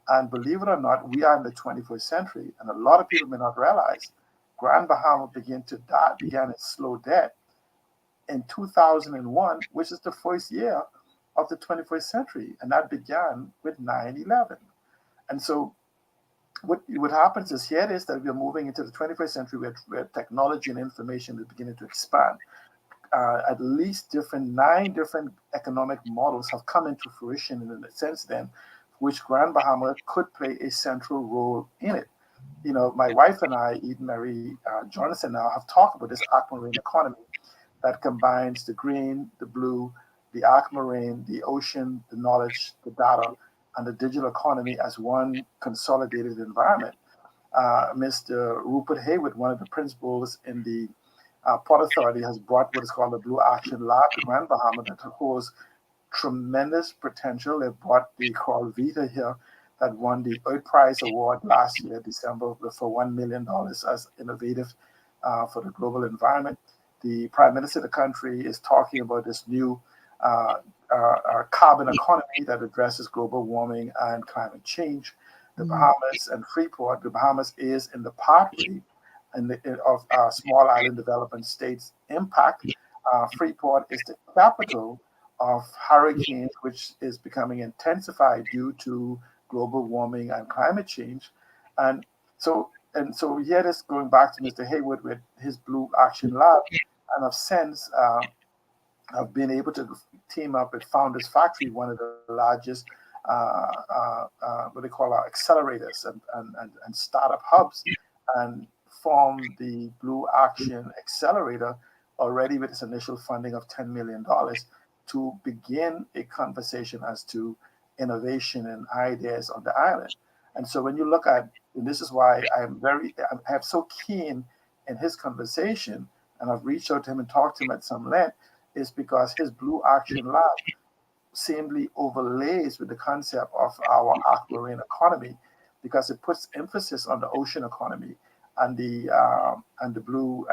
And believe it or not, we are in the 21st century, and a lot of people may not realize Grand Bahama began its slow death in 2001, which is the first year of the 21st century, and that began with 9/11. And so what happens is here it is that we're moving into the 21st century where technology and information is beginning to expand. At least nine different economic models have come into fruition in a sense then, which Grand Bahama could play a central role in it. My wife and I, Eden Marie Jonathan, now have talked about this aquamarine economy that combines the green, the blue, the aquamarine, the ocean, the knowledge, the data, and the digital economy as one consolidated environment. Mr. Rupert Hayward, one of the principals in the Port Authority, has brought what is called the Blue Action Lab to Grand Bahama that holds tremendous potential. They brought the Carl Vita here that won the Earth Prize Award last year, December, for $1 million as innovative for the global environment. The Prime Minister of the country is talking about this new carbon economy that addresses global warming and climate change. The Bahamas and Freeport, the Bahamas is in the pathway of small island development states impact. Freeport is the capital of hurricanes, which is becoming intensified due to global warming and climate change. So here it is going back to Mr. Hayward with his Blue Action Lab, and I've since I've been able to team up with Founders Factory, one of the largest what they call our accelerators and startup hubs, and form the Blue Action Accelerator already with its initial funding of $10 million to begin a conversation as to innovation and ideas on the island. And so when you look at, and this is why I'm so keen in his conversation, and I've reached out to him and talked to him at some length, is because his Blue Action Lab seemingly overlays with the concept of our aquamarine economy, because it puts emphasis on the ocean economy and the blue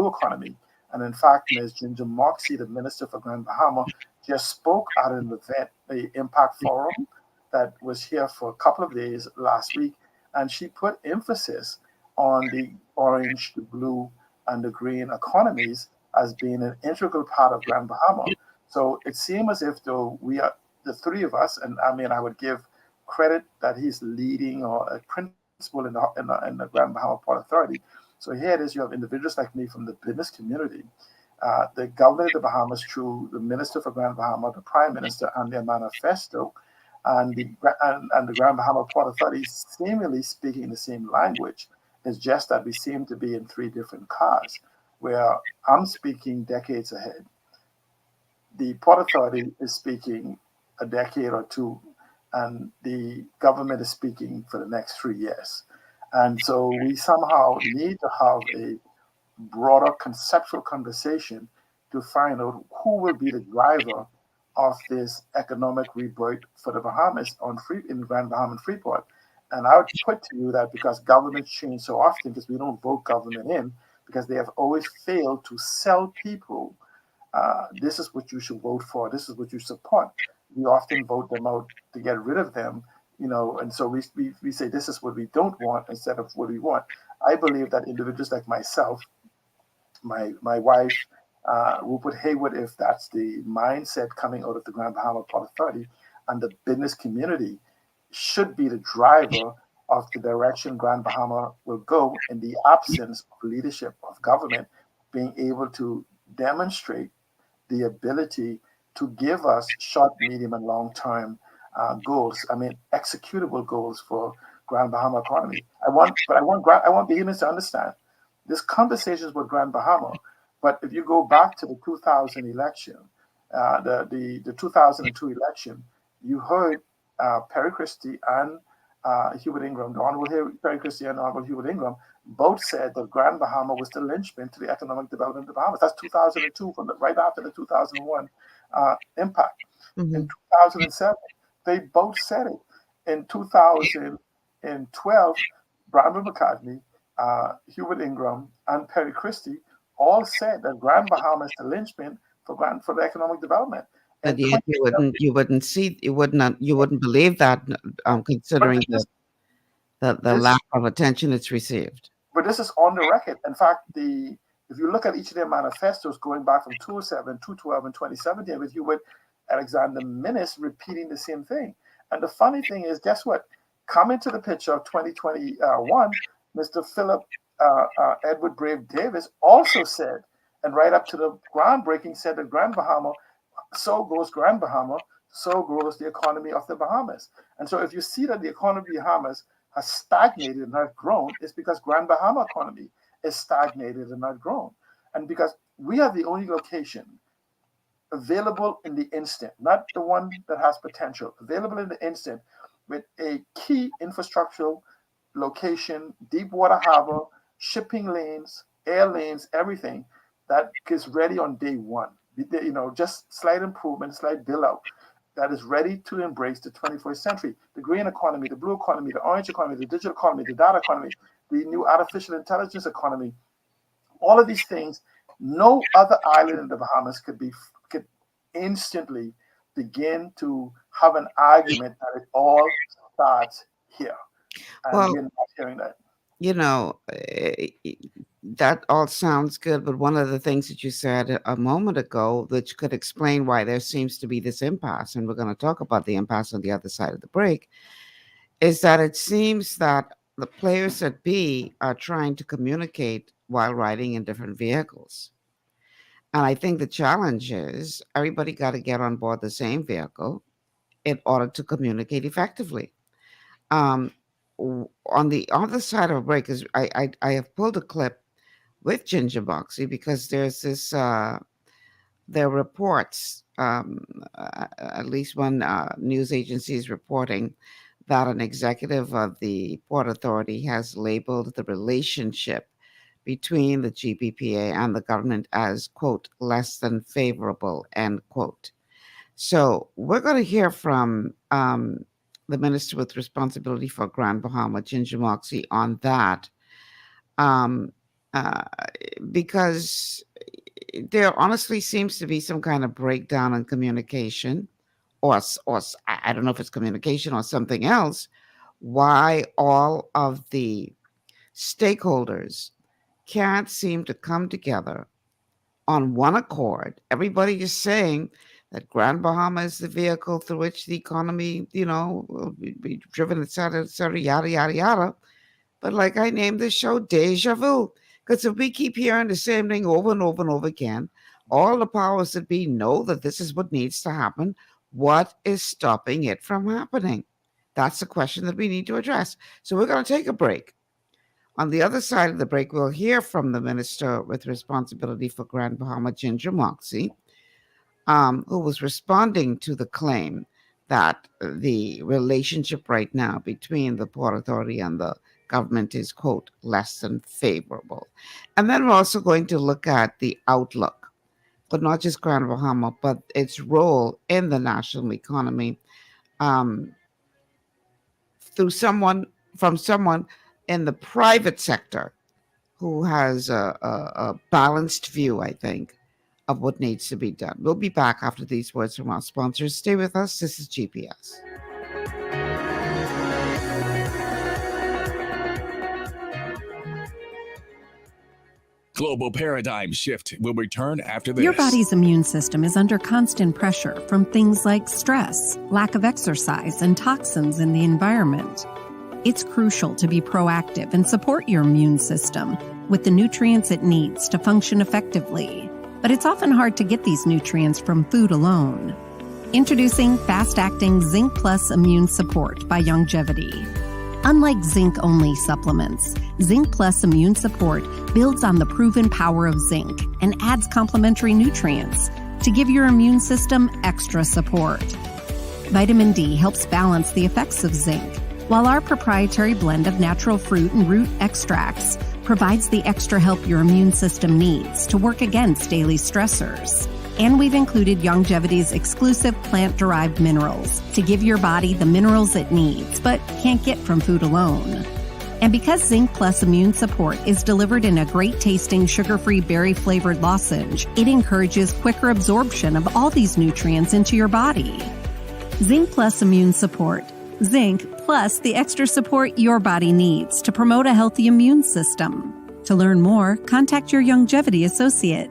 economy. And in fact, Ms. Ginger Moxie, the Minister for Grand Bahama, just spoke at an event, the Impact Forum, that was here for a couple of days last week, and she put emphasis on the orange, the blue, and the green economies as being an integral part of Grand Bahama. So it seems as if though we are the three of us, and I mean I would give credit that he's leading or a principal in the Grand Bahama Port Authority. So here it is, you have individuals like me from the business community, the government of the Bahamas through the Minister for Grand Bahama, the Prime Minister, and their manifesto, and the Grand Bahama Port Authority seemingly speaking the same language. It's just that we seem to be in three different cars, where I'm speaking decades ahead. The Port Authority is speaking a decade or two, and the government is speaking for the next 3 years. And so we somehow need to have a broader conceptual conversation to find out who will be the driver of this economic rebirth for the Bahamas in Grand Bahama and Freeport. And I would put to you that because governments change so often, because we don't vote government in, because they have always failed to sell people, this is what you should vote for, this is what you support. We often vote them out to get rid of them, and so we say this is what we don't want instead of what we want. I believe that individuals like myself, my wife, Rupert Haywood, if that's the mindset coming out of the Grand Bahama Port Authority, and the business community should be the driver of the direction Grand Bahama will go in the absence of leadership of government being able to demonstrate the ability to give us short, medium, and long-term goals. I mean, executable goals for Grand Bahama economy. I want Bahamians to understand this conversation is with Grand Bahama. But if you go back to the 2000 election, the 2002 election, you heard Perry Christie and Hubert Ingram, the Honorable Perry Christie and Honorable Hubert Ingram, both said that Grand Bahama was the linchpin to the economic development of the Bahamas. That's 2002, right after the 2001 impact. Mm-hmm. In 2007, they both said it. In 2012, Brandon McCartney, Hubert Ingram, and Perry Christie all said that Grand Bahama is the linchpin for the economic development. But yet you wouldn't believe that, considering the lack of attention it's received. But this is on the record. In fact, if you look at each of their manifestos going back from 2007, 2012, and 2017, with Hubert Alexander Minnis repeating the same thing. And the funny thing is, guess what? Come into the picture of 2021, Mr. Philip Edward Brave Davis also said, and right up to the groundbreaking, said that Grand Bahama, so goes Grand Bahama, so grows the economy of the Bahamas. And so if you see that the economy of the Bahamas has stagnated and not grown, it's because Grand Bahama economy is stagnated and not grown. And because we are the only location available in the instant, not the one that has potential, available in the instant with a key infrastructural location, deep water harbor, shipping lanes, air lanes, everything that is ready on day one. Just slight improvement, slight build out that is ready to embrace the 21st century. The green economy, the blue economy, the orange economy, the digital economy, the data economy, the new artificial intelligence economy. All of these things, no other island in the Bahamas could instantly begin to have an argument that it all starts here. And we're not hearing that. That all sounds good, but one of the things that you said a moment ago, which could explain why there seems to be this impasse, and we're going to talk about the impasse on the other side of the break, is that it seems that the players at B are trying to communicate while riding in different vehicles. And I think the challenge is everybody got to get on board the same vehicle in order to communicate effectively. On the other side of a break, is I have pulled a clip with Ginger Boxy because there's this there are reports, at least one news agency is reporting that an executive of the Port Authority has labeled the relationship between the GBPA and the government as, quote, less than favorable, end quote. So we're going to hear from the minister with responsibility for Grand Bahama, Ginger Moxie, on that. Because there honestly seems to be some kind of breakdown in communication, or I don't know if it's communication or something else, why all of the stakeholders can't seem to come together on one accord. Everybody is saying that Grand Bahama is the vehicle through which the economy, will be driven, et cetera, yada, yada, yada. But like I named this show, Deja Vu. Because if we keep hearing the same thing over and over and over again, all the powers that be know that this is what needs to happen. What is stopping it from happening? That's the question that we need to address. So we're going to take a break. On the other side of the break, we'll hear from the minister with responsibility for Grand Bahama, Ginger Moxie, who was responding to the claim that the relationship right now between the Port Authority and the government is, quote, less than favorable. And then we're also going to look at the outlook for not just Grand Bahama, but its role in the national economy from someone in the private sector who has a balanced view, I think, of what needs to be done. We'll be back after these words from our sponsors. Stay with us. This is GPS. Global Paradigm Shift will return after this. Your body's immune system is under constant pressure from things like stress, lack of exercise, and toxins in the environment. It's crucial to be proactive and support your immune system with the nutrients it needs to function effectively. But it's often hard to get these nutrients from food alone. Introducing fast-acting Zinc Plus Immune Support by Longevity. Unlike zinc-only supplements, Zinc Plus Immune Support builds on the proven power of zinc and adds complementary nutrients to give your immune system extra support. Vitamin D helps balance the effects of zinc, while our proprietary blend of natural fruit and root extracts provides the extra help your immune system needs to work against daily stressors. And we've included Longevity's exclusive plant-derived minerals to give your body the minerals it needs, but can't get from food alone. And because Zinc Plus Immune Support is delivered in a great-tasting, sugar-free, berry-flavored lozenge, it encourages quicker absorption of all these nutrients into your body. Zinc Plus Immune Support. Zinc plus the extra support your body needs to promote a healthy immune system. To learn more, contact your Longevity associate.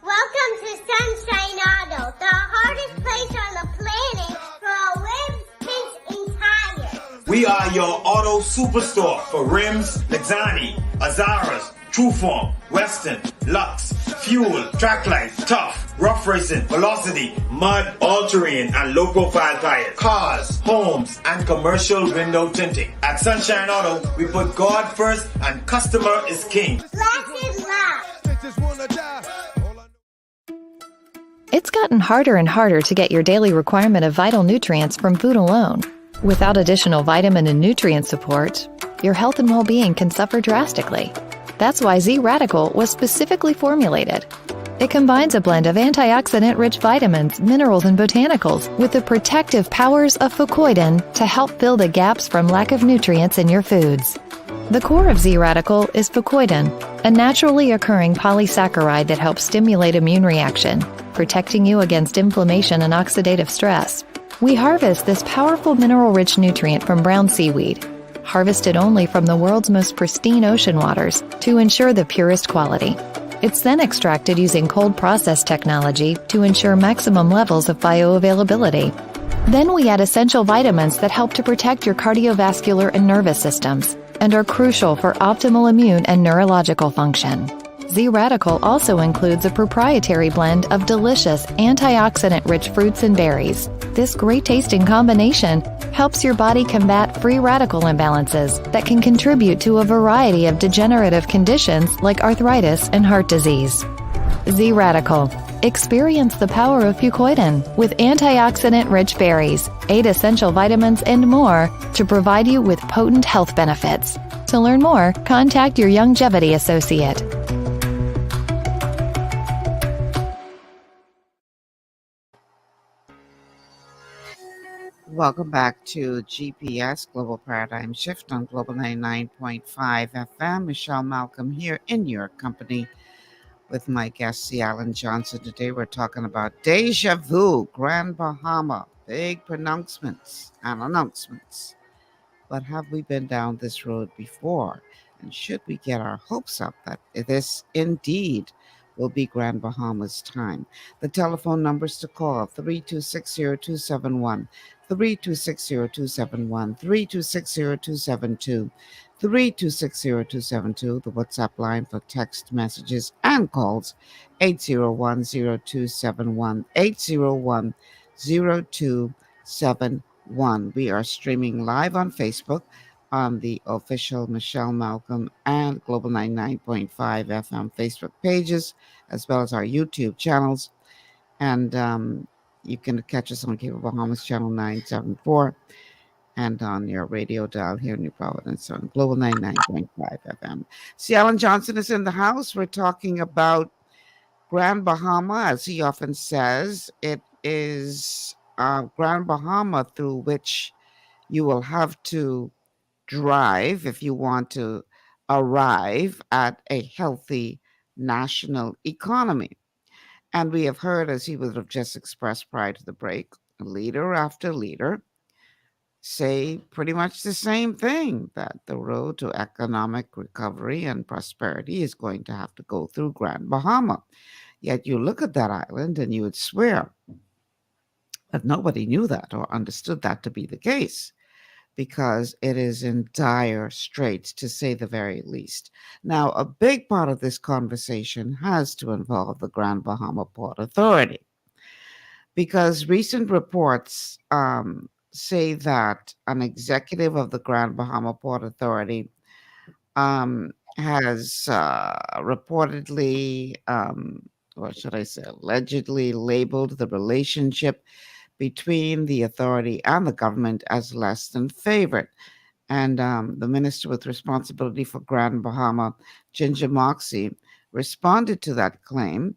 Welcome to Sunshine Auto, the hardest place on the planet for rims, tints, and tires. We are your auto superstore for rims, Lexani, Azaras, Trueform, Western, Lux, Fuel, Trackline, Tough, Rough Racing, Velocity, Mud, All-Terrain, and low-profile tires. Cars, homes, and commercial window tinting. At Sunshine Auto, we put God first and customer is king. Blessed love. It's gotten harder and harder to get your daily requirement of vital nutrients from food alone. Without additional vitamin and nutrient support, your health and well-being can suffer drastically. That's why Z-Radical was specifically formulated. It combines a blend of antioxidant-rich vitamins, minerals, and botanicals with the protective powers of fucoidan to help fill the gaps from lack of nutrients in your foods. The core of Z-Radical is fucoidan, a naturally occurring polysaccharide that helps stimulate immune reaction, protecting you against inflammation and oxidative stress. We harvest this powerful mineral-rich nutrient from brown seaweed, harvested only from the world's most pristine ocean waters to ensure the purest quality. It's then extracted using cold process technology to ensure maximum levels of bioavailability. Then we add essential vitamins that help to protect your cardiovascular and nervous systems and are crucial for optimal immune and neurological function. Z-Radical also includes a proprietary blend of delicious antioxidant-rich fruits and berries. This great-tasting combination helps your body combat free radical imbalances that can contribute to a variety of degenerative conditions like arthritis and heart disease. Z-Radical. Experience the power of fucoidan with antioxidant-rich berries, 8 essential vitamins, and more to provide you with potent health benefits. To learn more, contact your Longevity associate. Welcome back to GPS Global Paradigm Shift on Global 99.5 FM. Michelle Malcolm here in your company with my guest, C. Alan Johnson. Today we're talking about Deja Vu, Grand Bahama, big pronouncements and announcements. But have we been down this road before? And should we get our hopes up that this indeed will be Grand Bahama's time? The telephone numbers to call 3260271, 3260271, 3260272, 3260272. The WhatsApp line for text messages and calls 8010271, 8010271. We are streaming live on Facebook on the official Michelle Malcolm and Global 99.5 FM Facebook pages, as well as our YouTube channels. And you can catch us on Cable Bahamas Channel 974 and on your radio dial here in New Providence on Global 99.5 FM. See, Alan Johnson is in the house. We're talking about Grand Bahama, as he often says. It is Grand Bahama through which you will have to drive if you want to arrive at a healthy national economy. And we have heard, as he would have just expressed prior to the break, leader after leader say pretty much the same thing, that the road to economic recovery and prosperity is going to have to go through Grand Bahama. Yet you look at that island and you would swear that nobody knew that or understood that to be the case, because it is in dire straits, to say the very least. Now, a big part of this conversation has to involve the Grand Bahama Port Authority, because recent reports say that an executive of the Grand Bahama Port Authority has reportedly, or should I say, allegedly labeled the relationship between the authority and the government as less than favored. And the minister with responsibility for Grand Bahama, Ginger Moxie, responded to that claim,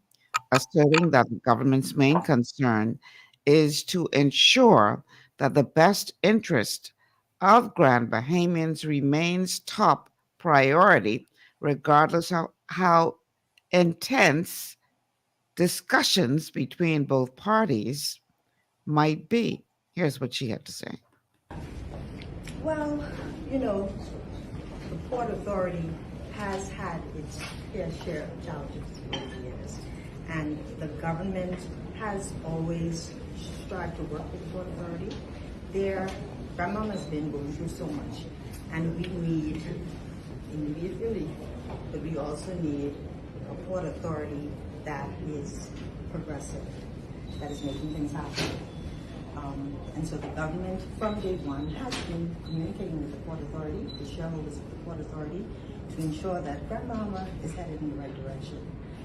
asserting that the government's main concern is to ensure that the best interest of Grand Bahamians remains top priority, regardless of how intense discussions between both parties might be. Here's what she had to say. Well, you know, the Port Authority has had its fair share of challenges over the years. And the government has always strived to work with the Port Authority. Their grandmama has been going through so much. And we need immediate relief, but we also need a Port Authority that is progressive, that is making things happen. And so the government from day one has been communicating with the Port Authority, the shareholders of the Port Authority, to ensure that Grand Bahama is headed in the right direction.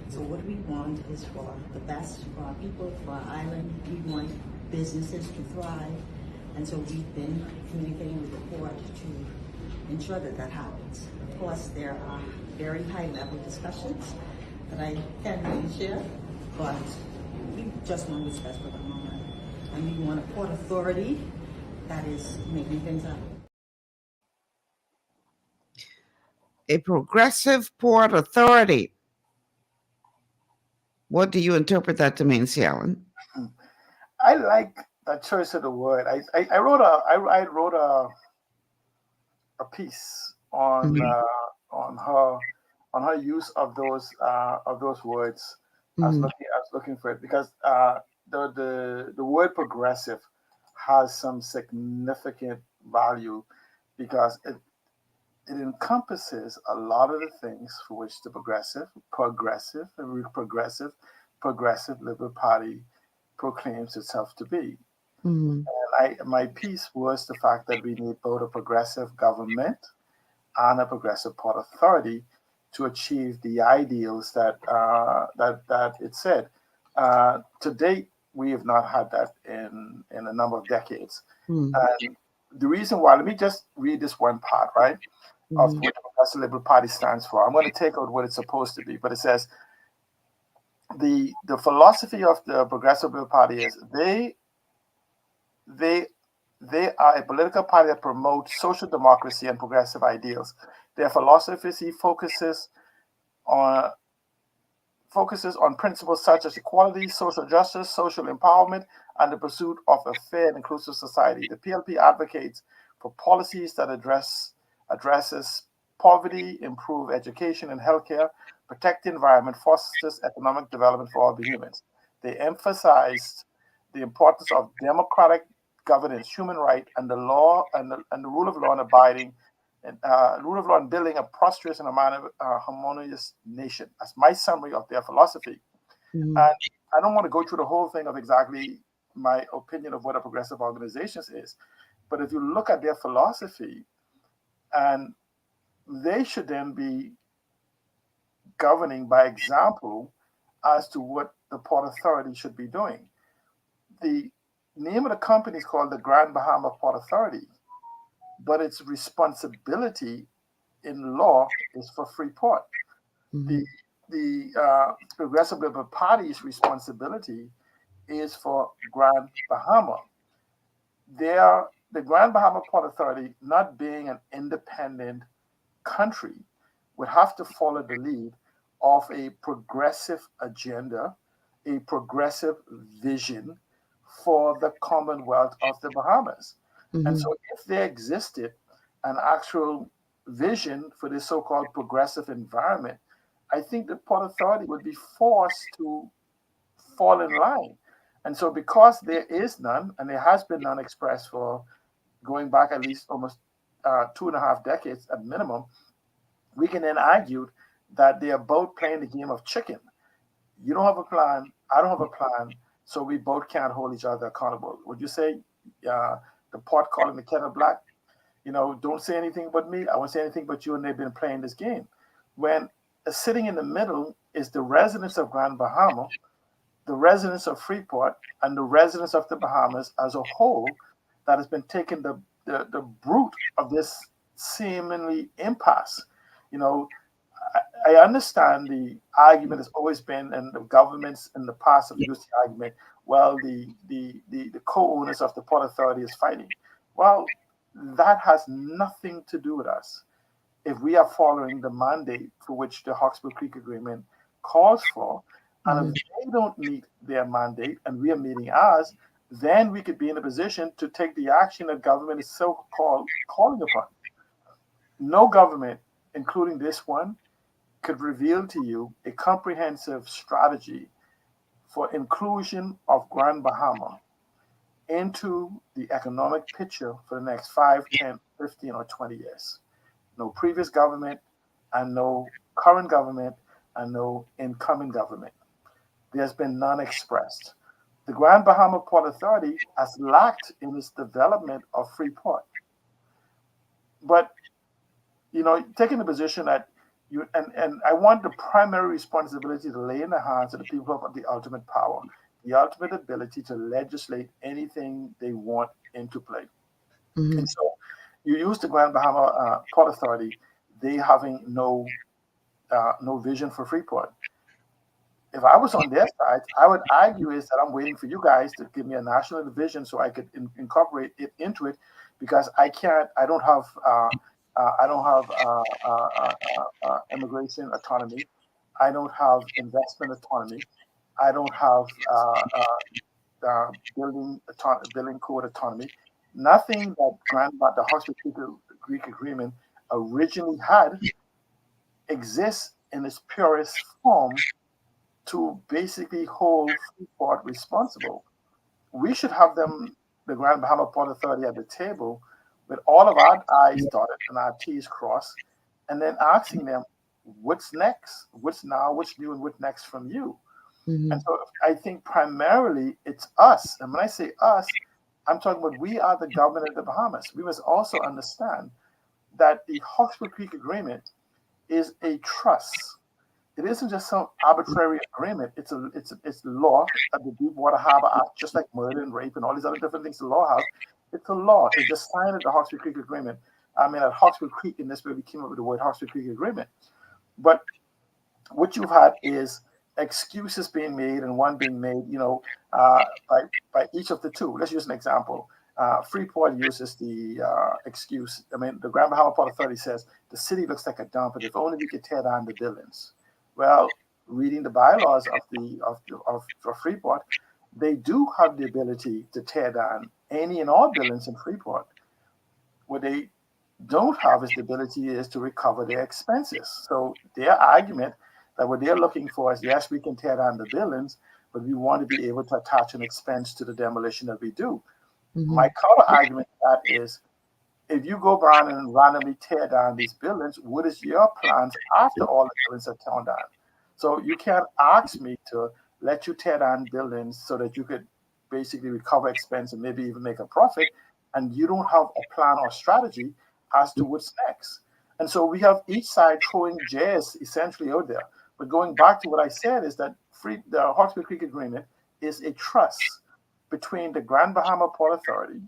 So what we want is for the best for our people, for our island. We want businesses to thrive. And so we've been communicating with the Port to ensure that that happens. Of course, there are very high-level discussions that I can't really share, but we just want what's best for the moment. And we want a Port Authority that is making things happen. A progressive Port Authority. What do you interpret that to mean, Cialan? I like that choice of the word. I wrote a piece on her use of those words. I was looking for it because the word progressive has some significant value, because it encompasses a lot of the things for which the progressive Liberal Party proclaims itself to be. And my piece was the fact that we need both a progressive government and a progressive Port Authority to achieve the ideals that it said. To date, we have not had that in a number of decades. And the reason why, let me just read this one part, right, of what the Progressive Liberal Party stands for. I'm going to take out what it's supposed to be, but it says the philosophy of the Progressive Liberal Party is they are a political party that promotes social democracy and progressive ideals. Their philosophy focuses on principles such as equality, social justice, social empowerment, and the pursuit of a fair and inclusive society. The PLP advocates for policies that addresses poverty, improve education and healthcare, protect the environment, fosters economic development for all Bahamians. They emphasized the importance of democratic governance, human rights, and the law and the rule of law and abiding. Rule of law and building a prosperous and harmonious nation. That's my summary of their philosophy. And I don't want to go through the whole thing of exactly my opinion of what a progressive organization is, but if you look at their philosophy, and they should then be governing by example as to what the Port Authority should be doing. The name of the company is called the Grand Bahama Port Authority, but its responsibility in law is for Freeport. The Progressive Liberal Party's responsibility is for Grand Bahama. The Grand Bahama Port Authority, not being an independent country, would have to follow the lead of a progressive agenda, a progressive vision for the Commonwealth of the Bahamas. And so if there existed an actual vision for this so-called progressive environment, I think the Port Authority would be forced to fall in line. And so because there is none, and there has been none expressed for going back at least almost 2.5 decades at minimum, we can then argue that they are both playing the game of chicken. You don't have a plan, I don't have a plan, so we both can't hold each other accountable. Would you say the pot calling the kettle black? Don't say anything but me, I won't say anything but you, and they've been playing this game. When sitting in the middle is the residents of Grand Bahama, the residents of Freeport, and the residents of the Bahamas as a whole that has been taking the brunt of this seemingly impasse. You know, I understand the argument has always been, and the governments in the past have used the argument, well, the co-owners of the Port Authority is fighting. Well, that has nothing to do with us. If we are following the mandate for which the Hawkesbury Creek Agreement calls for, and if they don't meet their mandate and we are meeting ours, then we could be in a position to take the action that government is so-called calling upon. No government, including this one, could reveal to you a comprehensive strategy for inclusion of Grand Bahama into the economic picture for the next 5, 10, 15, or 20 years. No previous government, and no current government, and no incoming government. There's been none expressed. The Grand Bahama Port Authority has lacked in its development of Freeport. But, taking the position that and I want the primary responsibility to lay in the hands of the people who have the ultimate power, the ultimate ability to legislate anything they want into play. And so you use the Grand Bahama Port Authority, they having no vision for Freeport. If I was on their side, I would argue is that I'm waiting for you guys to give me a national division so I could incorporate it into it, because I don't have immigration autonomy. I don't have investment autonomy. I don't have building code autonomy. Nothing that the Hawkesbury Creek Agreement originally had exists in its purest form to basically hold Freeport responsible. We should have the Grand Bahama Port Authority, at the table with all of our I's dotted and our T's crossed, and then asking them, what's next? What's now? What's new? And what's next from you? And so I think primarily it's us. And when I say us, I'm talking about we are the government of the Bahamas. We must also understand that the Hawkesbury Creek Agreement is a trust. It isn't just some arbitrary agreement. It's law at the Deepwater Harbor Act, just like murder and rape and all these other different things the law has. It's a law. It's the sign of the Hawkesbury Creek Agreement. At Hawkesbury Creek, in this way, we came up with the word Hawkesbury Creek Agreement. But what you've had is excuses being made, and one being made, by each of the two. Let's use an example. Freeport uses the excuse. The Grand Bahama Port Authority says the city looks like a dump, and if only we could tear down the buildings. Well, reading the bylaws of Freeport, they do have the ability to tear down any and all buildings in Freeport. What they don't have is the ability is to recover their expenses. So their argument that what they're looking for is, yes, we can tear down the buildings, but we want to be able to attach an expense to the demolition that we do. My counter argument to that is, if you go around and randomly tear down these buildings, what is your plans after all the buildings are torn down? So you can't ask me to let you tear down buildings so that you could basically recover expense and maybe even make a profit, and you don't have a plan or strategy as to what's next. And so we have each side throwing jazz essentially out there. But going back to what I said is that the Hawkesbury Creek Agreement is a trust between the Grand Bahama Port Authority,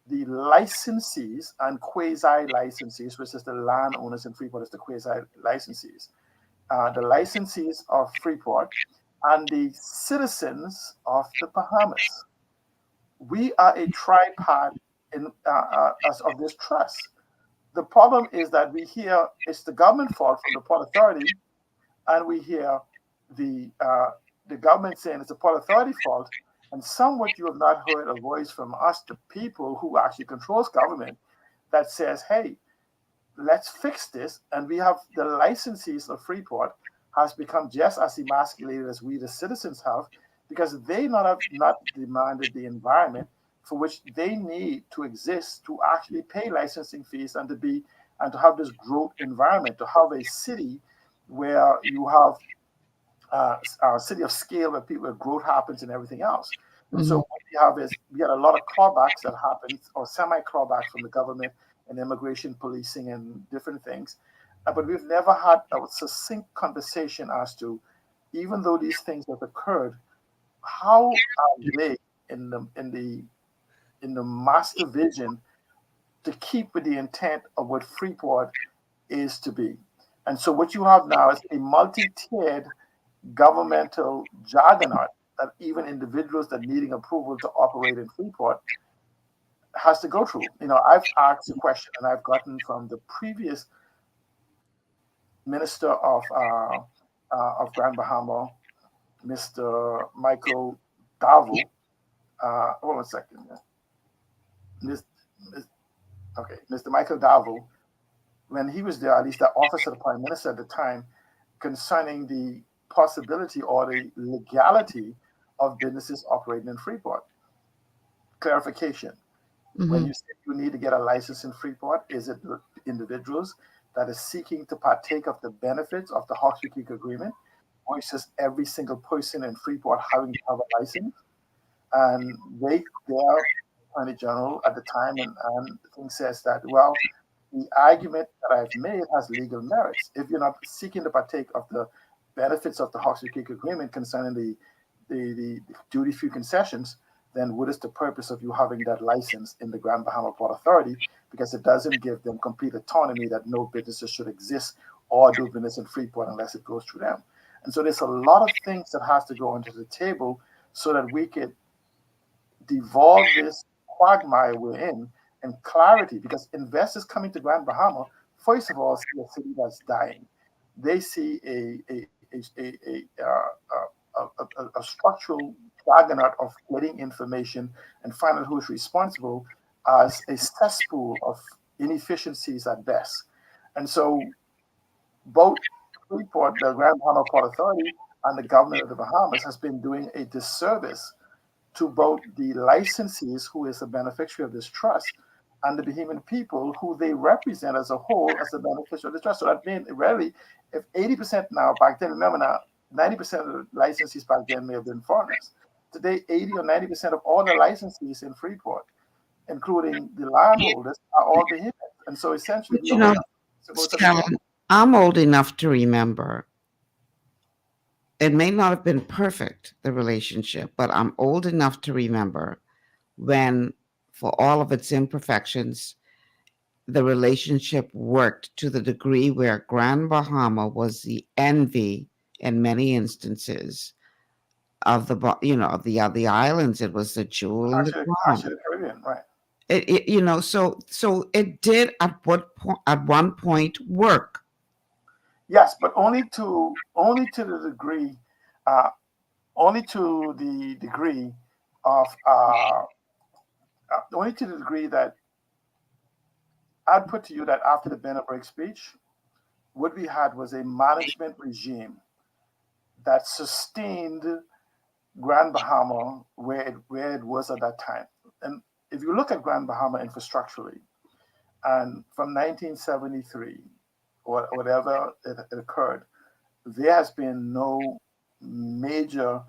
the licensees and quasi-licensees, which is the landowners in Freeport, is the quasi-licensees, the licensees of Freeport, and the citizens of the Bahamas. We are a tripart of this trust. The problem is that we hear it's the government fault from the Port Authority, and we hear the government saying it's the Port Authority fault, And somewhat you have not heard a voice from us, the people who actually controls government, that says, hey, let's fix this. And we have the licensees of Freeport has become just as emasculated as we the citizens have, because they not have not demanded the environment for which they need to exist to actually pay licensing fees and to have this growth environment, to have a city where you have a city of scale where growth happens and everything else. And so Mhm. what we have is we had a lot of clawbacks that happened, or semi clawbacks from the government and immigration policing and different things. But we've never had a succinct conversation as to, even though these things have occurred, how are they in the master vision to keep with the intent of what Freeport is to be. And so what you have now is a multi-tiered governmental juggernaut that even individuals that needing approval to operate in Freeport has to go through. I've asked a question and I've gotten from the previous minister of Grand Bahama, Mr. Michael Davo. Hold on a second. Miss, Miss, okay, Mr. Michael Davo, when he was there, at least the office of the prime minister at the time, concerning the possibility or the legality of businesses operating in Freeport. Clarification. When Mhm. you say you need to get a license in Freeport, is it the individuals that is seeking to partake of the benefits of the Hawkesbury Creek Agreement, or is just every single person in Freeport having to have a license? And their attorney general at the time, and the thing says that, well, the argument that I've made has legal merits. If you're not seeking to partake of the benefits of the Hawkesbury Creek Agreement concerning the duty-free concessions, then what is the purpose of you having that license in the Grand Bahama Port Authority? Because it doesn't give them complete autonomy that no businesses should exist or do business in Freeport unless it goes through them. And so there's a lot of things that has to go onto the table so that we could devolve this quagmire we're in and clarity, because investors coming to Grand Bahama, first of all, see a city that's dying. They see a structural juggernaut of getting information and find out who's responsible as a cesspool of inefficiencies at best. And so both Freeport, the Grand Bahama Port Authority, and the government of the Bahamas has been doing a disservice to both the licensees, who is the beneficiary of this trust, and the Bahamian people, who they represent as a whole as the beneficiary of the trust. So that means, really, if 80% now, back then, remember now, 90% of the licensees back then may have been foreigners. Today, 80 or 90% of all the licensees in Freeport, including the landholders, are all Bahamians. And so essentially, But we only have to go to the top. Scanlon, I'm old enough to remember. It may not have been perfect, the relationship, but I'm old enough to remember when, for all of its imperfections, the relationship worked to the degree where Grand Bahama was the envy in many instances of the islands. It was the jewel in the Actually, crown. the Caribbean, right? So it did at one point work. Yes, but only to the degree, uh, only to the degree of only to the degree that I'd put to you that after the Banner Break speech, what we had was a management regime that sustained Grand Bahama where it was at that time. And if you look at Grand Bahama infrastructurally, and from 1973, or whatever it occurred, there has been no major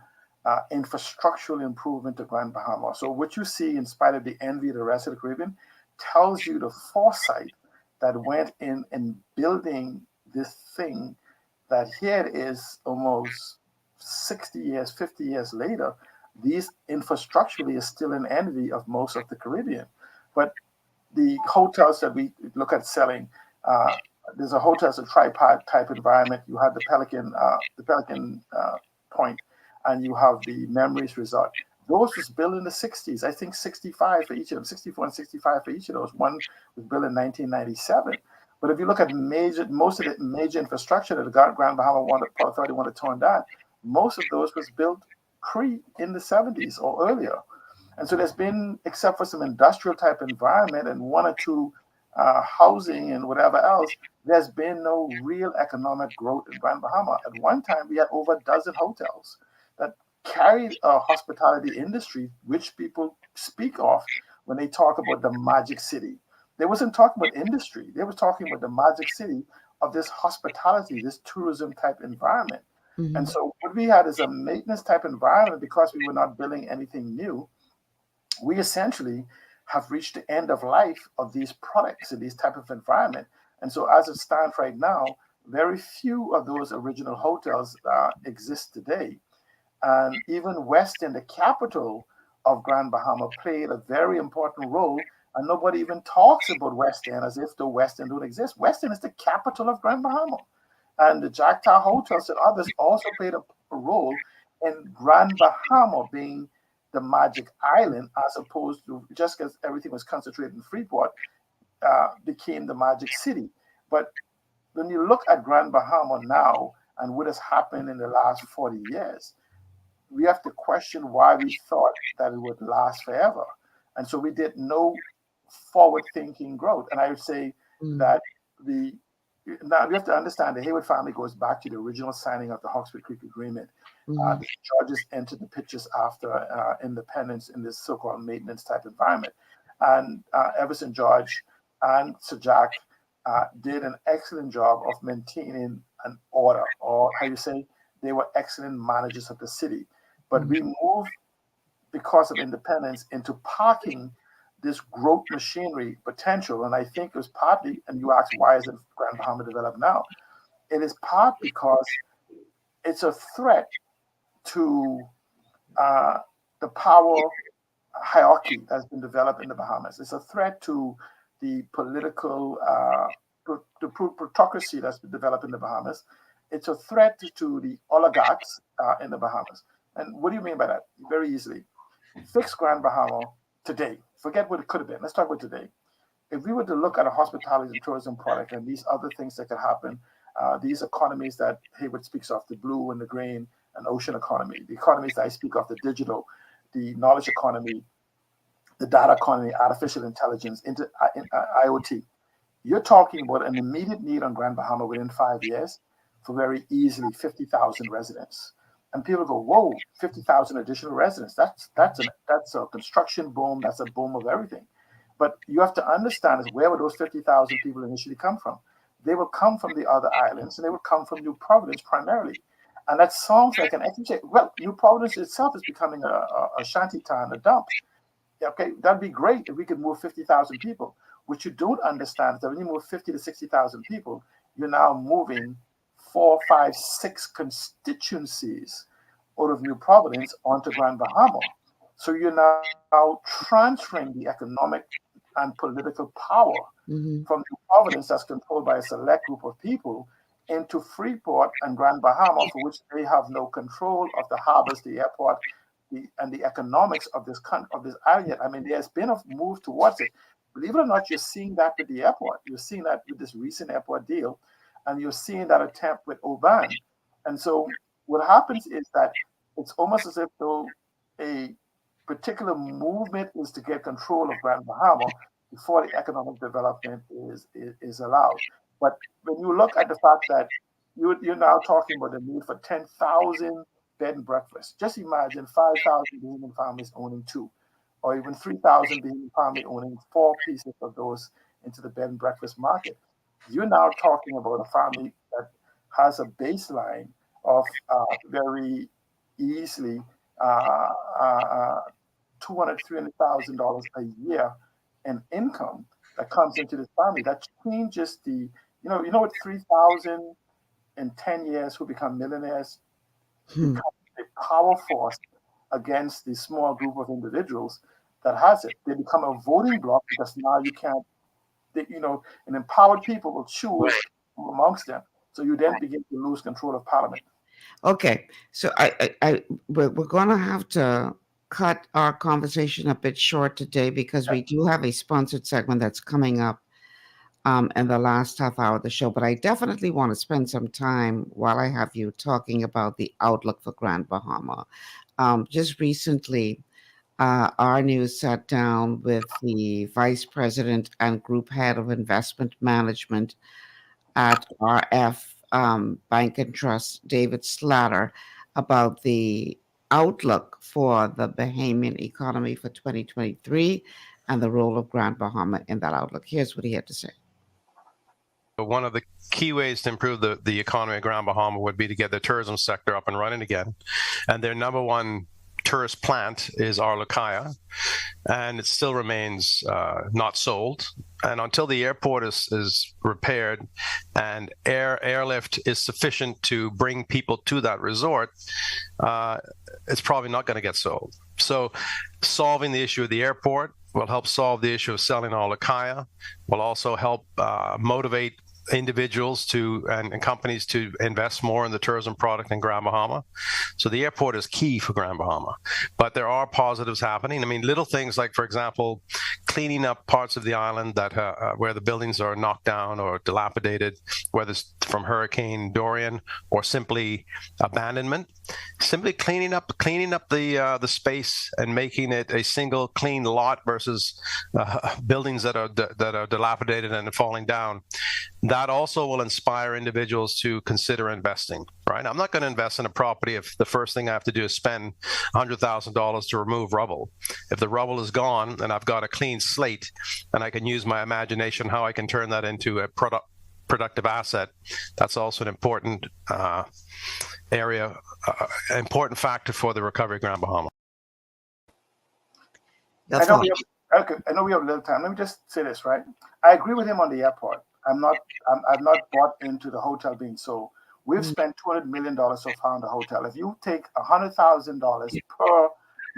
infrastructural improvement to Grand Bahama. So what you see, in spite of the envy of the rest of the Caribbean, tells you the foresight that went in building this thing, that here it is almost 60 years, 50 years later, these infrastructurally is still an envy of most of the Caribbean. But the hotels that we look at selling, uh, there's a hotel, it's a tripod type environment. You have the Pelican Point, and you have the Memories Resort. Those was built in the 60s. I think 65 for each of them, 64 and 65 for each of those. One was built in 1997. But if you look at most of the major infrastructure that the Grand Bahama Port Authority wanted to turn down, most of those was built pre in the 70s or earlier. And so there's been, except for some industrial type environment and one or two housing and whatever else, there's been no real economic growth in Grand Bahama. At one time, we had over a dozen hotels that carried a hospitality industry, which people speak of when they talk about the magic city. They wasn't talking about industry. They were talking about the magic city of this hospitality, this tourism type environment. And so what we had is a maintenance type environment because we were not building anything new. We essentially have reached the end of life of these products in these type of environment. And so as it stands right now, very few of those original hotels exist today. And even Westin, the capital of Grand Bahama, played a very important role. And nobody even talks about Westin as if the Westin don't exist. Westin is the capital of Grand Bahama. And the Jacktaw hotels and others also played a role in Grand Bahama being the magic island, as opposed to just because everything was concentrated in Freeport, became the magic city. But when you look at Grand Bahama now and what has happened in the last 40 years, we have to question why we thought that it would last forever. And so we did no forward thinking growth. And I would say that the now we have to understand the Hayward family goes back to the original signing of the Hawkesbury Creek Agreement. The Georges entered the pictures after independence in this so-called maintenance type environment. And Everson George and Sir Jack did an excellent job of maintaining an order, or how you say, they were excellent managers of the city. But we moved, because of independence, into parking this growth machinery potential. And I think it was partly, and you asked why is it Grand Bahama developed now? It is part because it's a threat to the power hierarchy that's been developed in the Bahamas. It's a threat to the political the plutocracy that's been developed in the Bahamas. It's a threat to the oligarchs in the Bahamas. And what do you mean by that? Very easily. Fix Grand Bahama today. Forget what it could have been. Let's talk about today. If we were to look at a hospitality and tourism product and these other things that could happen, these economies that Hayward speaks of, the blue and the green and ocean economy, the economies that I speak of, the digital, the knowledge economy, the data economy, artificial intelligence, IoT, you're talking about an immediate need on Grand Bahama within 5 years for very easily 50,000 residents. And people go, whoa, 50,000 additional residents. That's a construction boom. That's a boom of everything. But you have to understand is where would those 50,000 people initially come from? They will come from the other islands, and they will come from New Providence primarily. And that sounds like an exchange. Well, New Providence itself is becoming a shanty town, a dump. Okay, that'd be great if we could move 50,000 people. What you don't understand is that when you move 50 to 60,000 people, you're now moving 4, 5, 6 constituencies out of New Providence onto Grand Bahama. So you're now transferring the economic and political power from New Providence, that's controlled by a select group of people, into Freeport and Grand Bahama, for which they have no control of the harbors, the airport, and the economics of this island yet. I mean, there's been a move towards it. Believe it or not, you're seeing that with the airport. You're seeing that with this recent airport deal, and you're seeing that attempt with Oban. And so what happens is that it's almost as if though a particular movement is to get control of Grand Bahama before the economic development is allowed. But when you look at the fact that you're now talking about the need for 10,000 bed and breakfast, just imagine 5,000 Bahamian families owning 2, or even 3,000 Bahamian families owning 4 pieces of those into the bed and breakfast market. You're now talking about a family that has a baseline of very easily $200,000, $300,000 a year in income that comes into this family. That changes the, what 3,000 in 10 years who become millionaires become a power force against the small group of individuals that has it. They become a voting bloc because now you can't, and empowered people will choose amongst them. So you then begin to lose control of parliament. Okay, so we're going to have to cut our conversation a bit short today because we do have a sponsored segment that's coming up in the last half hour of the show. But I definitely want to spend some time while I have you talking about the outlook for Grand Bahama. Just recently, our news sat down with the vice president and group head of investment management at RF Bank and Trust, David Slatter, about the outlook for the Bahamian economy for 2023 and the role of Grand Bahama in that outlook. Here's what he had to say. One of the key ways to improve the economy of Grand Bahama would be to get the tourism sector up and running again. And their number one tourist plant is Arlequaya, and it still remains not sold. And until the airport is repaired and airlift is sufficient to bring people to that resort, it's probably not going to get sold. So solving the issue of the airport will help solve the issue of selling Arlequaya, will also help motivate individuals and companies to invest more in the tourism product in Grand Bahama. So the airport is key for Grand Bahama, but there are positives happening. I mean, little things like, for example, cleaning up parts of the island that where the buildings are knocked down or dilapidated, whether it's from Hurricane Dorian or simply abandonment. Simply cleaning up the space and making it a single clean lot versus buildings that are dilapidated and falling down. That also will inspire individuals to consider investing, right? I'm not going to invest in a property if the first thing I have to do is spend $100,000 to remove rubble. If the rubble is gone and I've got a clean slate and I can use my imagination how I can turn that into a productive asset, that's also an important important factor for the recovery of Grand Bahama. I know we have a little time. Let me just say this, right? I agree with him on the airport. I'm not bought into the hotel being sold. We've spent $200 million so far on the hotel. If you take $100,000 per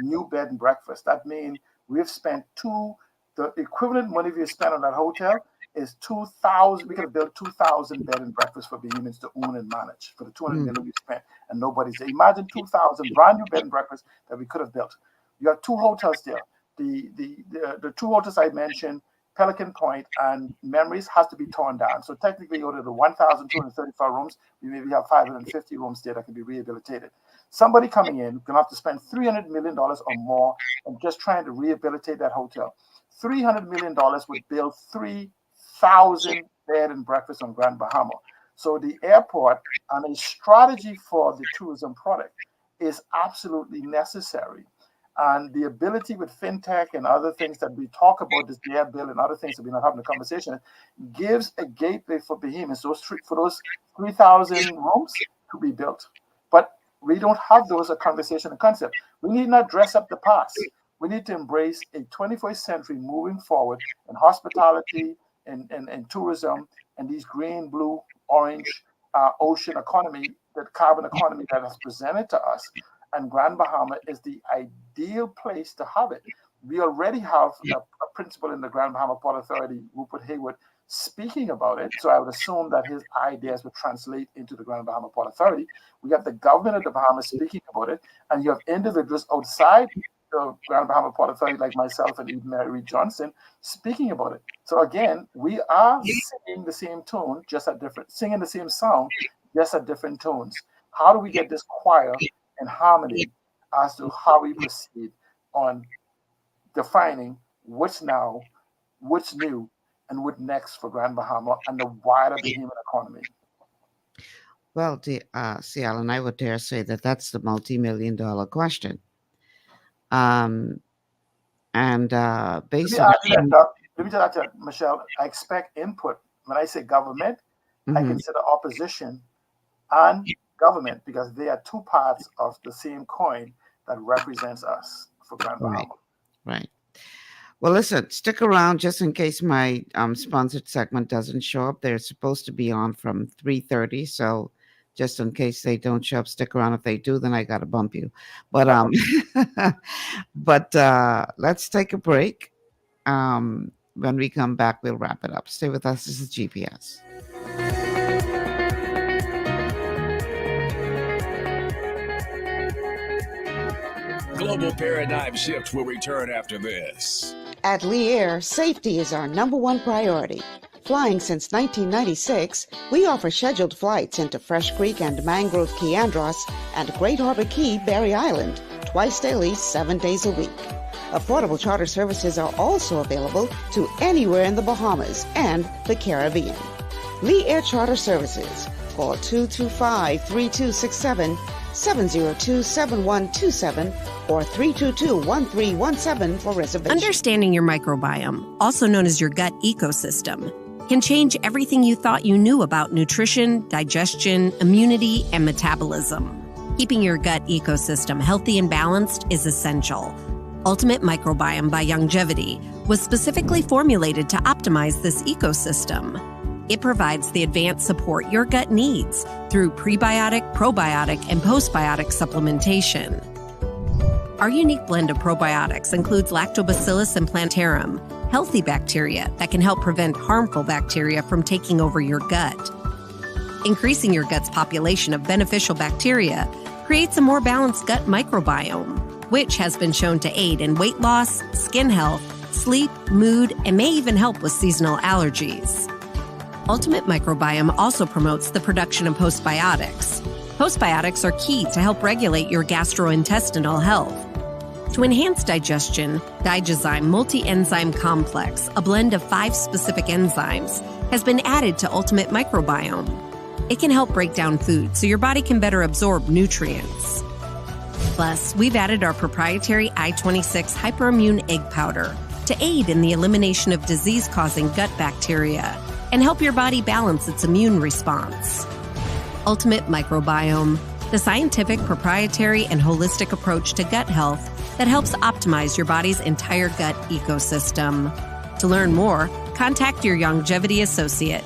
new bed and breakfast, that means we've spent the equivalent money we spent on that hotel is 2,000. We could have built 2,000 bed and breakfast for Bahamians to own and manage for the $200 million we spent, and nobody's there. Imagine 2,000 brand new bed and breakfast that we could have built. You have two hotels there. The two hotels I mentioned, Pelican Point and Memories, has to be torn down. So technically, out of the 1,235 rooms, we maybe have 550 rooms there that can be rehabilitated. Somebody coming in going to have to spend $300 million or more on just trying to rehabilitate that hotel. $300 million would build 3,000 bed and breakfast on Grand Bahama. So the airport and a strategy for the tourism product is absolutely necessary. And the ability with fintech and other things that we talk about, this DARE bill and other things that we're not having a conversation, gives a gateway for Bahamians, for those 3,000 rooms to be built. But we don't have those as a conversation and concept. We need not dress up the past. We need to embrace a 21st century moving forward in hospitality and tourism and these green, blue, orange ocean economy, that carbon economy that has presented to us. And Grand Bahama is the ideal place to have it. We already have a principal in the Grand Bahama Port Authority, Rupert Hayward, speaking about it. So I would assume that his ideas would translate into the Grand Bahama Port Authority. We have the government of the Bahamas speaking about it, and you have individuals outside the Grand Bahama Port Authority, like myself and even Mary Johnson, speaking about it. So again, we are singing the same tune, singing the same song, just at different tones. How do we get this choir in harmony as to how we proceed on defining what's now, what's new, and what next for Grand Bahama and the wider Bahamian economy? Well, see, Alan, I would dare say that that's the multi-million-dollar question. And based on... Let me tell you, Michelle, I expect input. When I say government, I consider opposition and government, because they are two parts of the same coin that represents us for Grand Bahama. Right. Well, listen, stick around just in case my sponsored segment doesn't show up. They're supposed to be on from 3:30, so just in case they don't show up, stick around. If they do, then I gotta bump you. But let's take a break. When we come back, we'll wrap it up. Stay with us. This is GPS. Global Paradigm Shift will return after this. At Lee Air, safety is our number one priority. Flying since 1996, we offer scheduled flights into Fresh Creek and Mangrove Key Andros and Great Harbor Key, Berry Island. twice daily, 7 days a week. Affordable charter services are also available to anywhere in the Bahamas and the Caribbean. Lee Air Charter Services. Call 225-3267, 702-7127, or 322-1317 for reservations. Understanding your microbiome, also known as your gut ecosystem, can change everything you thought you knew about nutrition, digestion, immunity, and metabolism. Keeping your gut ecosystem healthy and balanced is essential. Ultimate Microbiome by Longevity was specifically formulated to optimize this ecosystem. It provides the advanced support your gut needs through prebiotic, probiotic, and postbiotic supplementation. Our unique blend of probiotics includes Lactobacillus and Plantarum, healthy bacteria that can help prevent harmful bacteria from taking over your gut. Increasing your gut's population of beneficial bacteria creates a more balanced gut microbiome, which has been shown to aid in weight loss, skin health, sleep, mood, and may even help with seasonal allergies. Ultimate Microbiome also promotes the production of postbiotics. Postbiotics are key to help regulate your gastrointestinal health. To enhance digestion, Digizyme Multi-Enzyme Complex, a blend of 5 specific enzymes, has been added to Ultimate Microbiome. It can help break down food so your body can better absorb nutrients. Plus, we've added our proprietary I-26 hyperimmune egg powder to aid in the elimination of disease-causing gut bacteria and help your body balance its immune response. Ultimate Microbiome, the scientific, proprietary, and holistic approach to gut health that helps optimize your body's entire gut ecosystem. To learn more, contact your Longevity associate.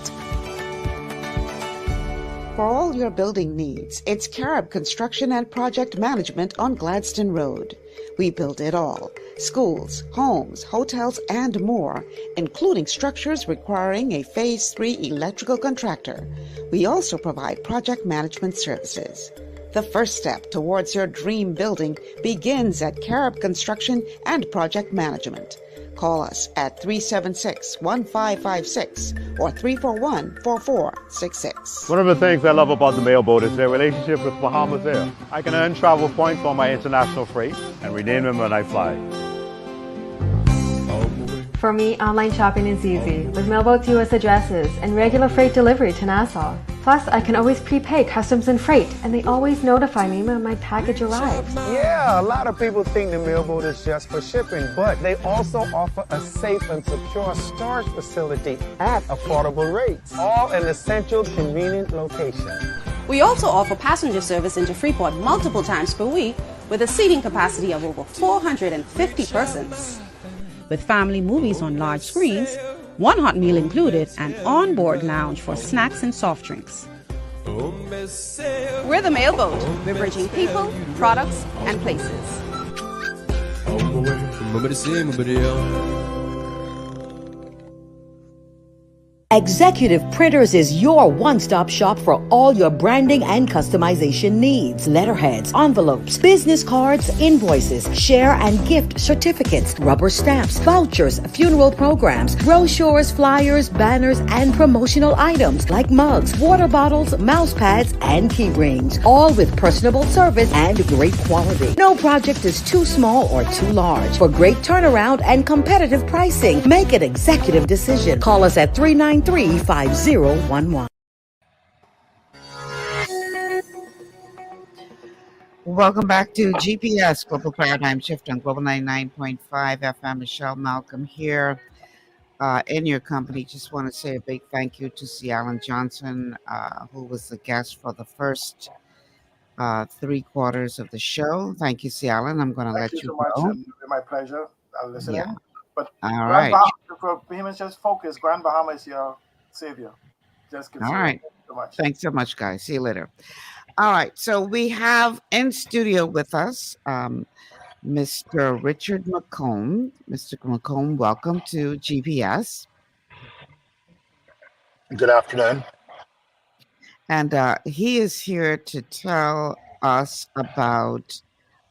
For all your building needs, it's Carib Construction and Project Management on Gladstone Road. We build it all: schools, homes, hotels, and more, including structures requiring a Phase 3 electrical contractor. We also provide project management services. The first step towards your dream building begins at Carib Construction and Project Management. Call us at 376-1556 or 341-4466. One of the things I love about the mailboat is their relationship with Bahama's Air. I can earn travel points on my international freight and redeem them when I fly. For me, online shopping is easy with mailboat US addresses and regular freight delivery to Nassau. Plus, I can always prepay customs and freight, and they always notify me when my package arrives. Yeah, a lot of people think the mailboat is just for shipping, but they also offer a safe and secure storage facility at affordable rates, all in a central, convenient location. We also offer passenger service into Freeport multiple times per week with a seating capacity of over 450 persons. With family movies on large screens, one hot meal included, and on-board lounge for snacks and soft drinks. We're the mailboat. We're bridging people, products, and places. Executive Printers is your one-stop shop for all your branding and customization needs. Letterheads, envelopes, business cards, invoices, share and gift certificates, rubber stamps, vouchers, funeral programs, brochures, flyers, banners, and promotional items like mugs, water bottles, mouse pads, and key rings, all with personable service and great quality. No project is too small or too large. For great turnaround and competitive pricing, make an executive decision. Call us at 393-5011. Welcome back to GPS, Global Paradigm Shift on Global 99.5 FM. Michelle Malcolm here in your company. Just want to say a big thank you to C. Alan Johnson, who was the guest for the first 3 quarters of the show. Thank you, C. Alan. I'm going to let you so go. Much. It's my pleasure. I'll listen in. But all right. For Bahama, just focus. Grand Bahama is your savior. Just consider. All right. Thank you so much. Thanks so much, guys. See you later. All right. So we have in studio with us Mr. Richard McComb. Mr. McComb, welcome to GPS. Good afternoon. And he is here to tell us about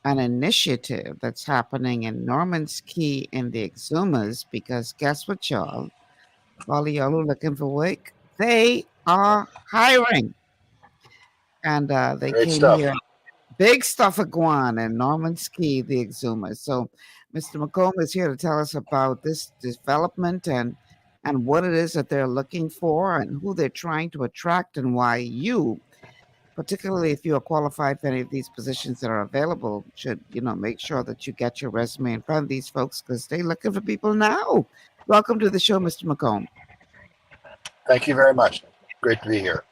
an initiative that's happening in Norman's Key in the Exumas, because guess what, y'all? All of y'all who are looking for work, they are hiring. And they Great came stuff. here. Big stuff at Guan and Norman's Key, the Exuma. So, Mr. McComb is here to tell us about this development and what it is that they're looking for and who they're trying to attract and why you, particularly if you are qualified for any of these positions that are available, should make sure that you get your resume in front of these folks because they're looking for people now. Welcome to the show, Mr. McComb. Thank you very much. Great to be here.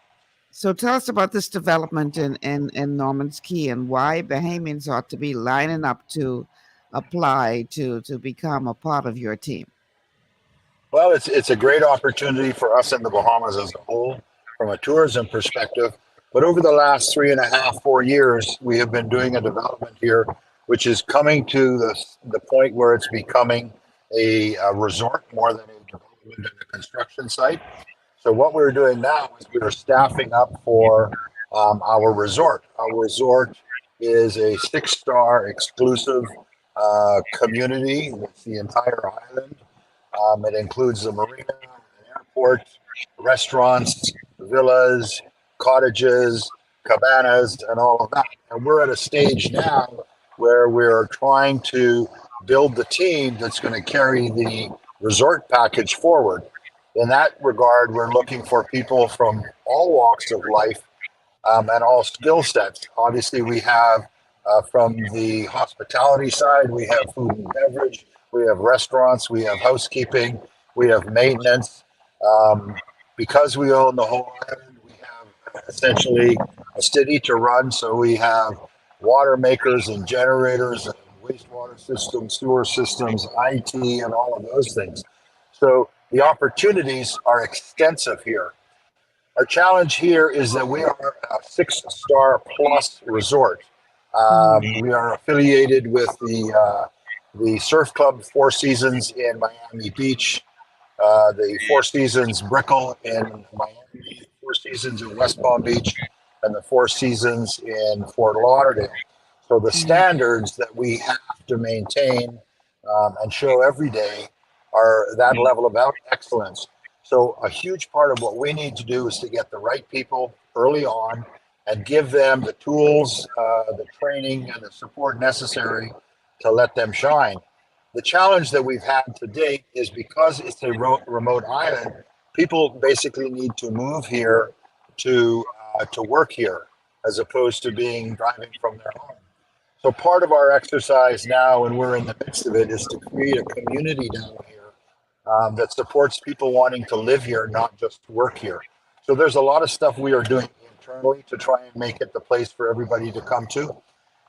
So tell us about this development in Norman's Key and why Bahamians ought to be lining up to apply to become a part of your team. Well, it's a great opportunity for us in the Bahamas as a whole from a tourism perspective. But over the last 3.5, 4 years, we have been doing a development here, which is coming to the point where it's becoming a resort more than a development and a construction site. So what we're doing now is we're staffing up for our resort. Our resort is a 6-star exclusive community with the entire island. It includes the marina, an airport, restaurants, villas, cottages, cabanas, and all of that. And we're at a stage now where we're trying to build the team that's going to carry the resort package forward. In that regard, we're looking for people from all walks of life and all skill sets. Obviously, we have from the hospitality side, we have food and beverage, we have restaurants, we have housekeeping, we have maintenance. Because we own the whole island, we have essentially a city to run. So we have water makers and generators and wastewater systems, sewer systems, IT, and all of those things. So the opportunities are extensive here. Our challenge here is that we are a 6-star plus resort. We are affiliated with the Surf Club Four Seasons in Miami Beach, the Four Seasons Brickell in Miami, Four Seasons in West Palm Beach, and the Four Seasons in Fort Lauderdale. So the standards that we have to maintain and show every day are that level of excellence. So a huge part of what we need to do is to get the right people early on and give them the tools, the training, and the support necessary to let them shine. The challenge that we've had to date is because it's a remote island, people basically need to move here to work here as opposed to driving from their home. So part of our exercise now, and we're in the midst of it, is to create a community down here that supports people wanting to live here, not just work here. So there's a lot of stuff we are doing internally to try and make it the place for everybody to come to.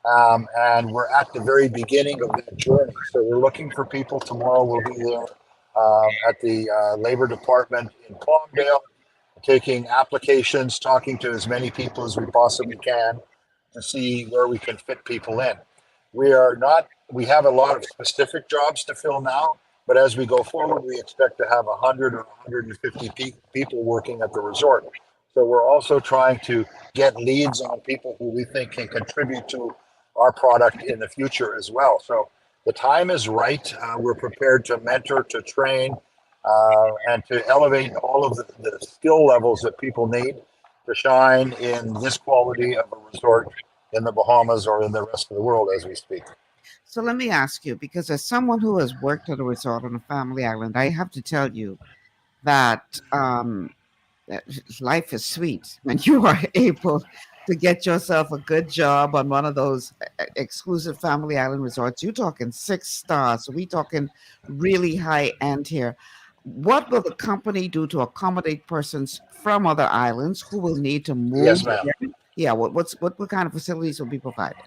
And we're at the very beginning of that journey. So we're looking for people. Tomorrow we'll be there at the Labor Department in Palmdale, taking applications, talking to as many people as we possibly can to see where we can fit people in. We have a lot of specific jobs to fill now, but as we go forward, we expect to have 100 or 150 people working at the resort. So we're also trying to get leads on people who we think can contribute to our product in the future as well. So the time is right. We're prepared to mentor, to train, and to elevate all of the skill levels that people need to shine in this quality of a resort in the Bahamas or in the rest of the world as we speak. So let me ask you, because as someone who has worked at a resort on a family island, I have to tell you that life is sweet when you are able to get yourself a good job on one of those exclusive family island resorts. You're talking 6 stars. So we're talking really high end here. What will the company do to accommodate persons from other islands who will need to move? Yes, ma'am. Yeah, what kind of facilities will be provided?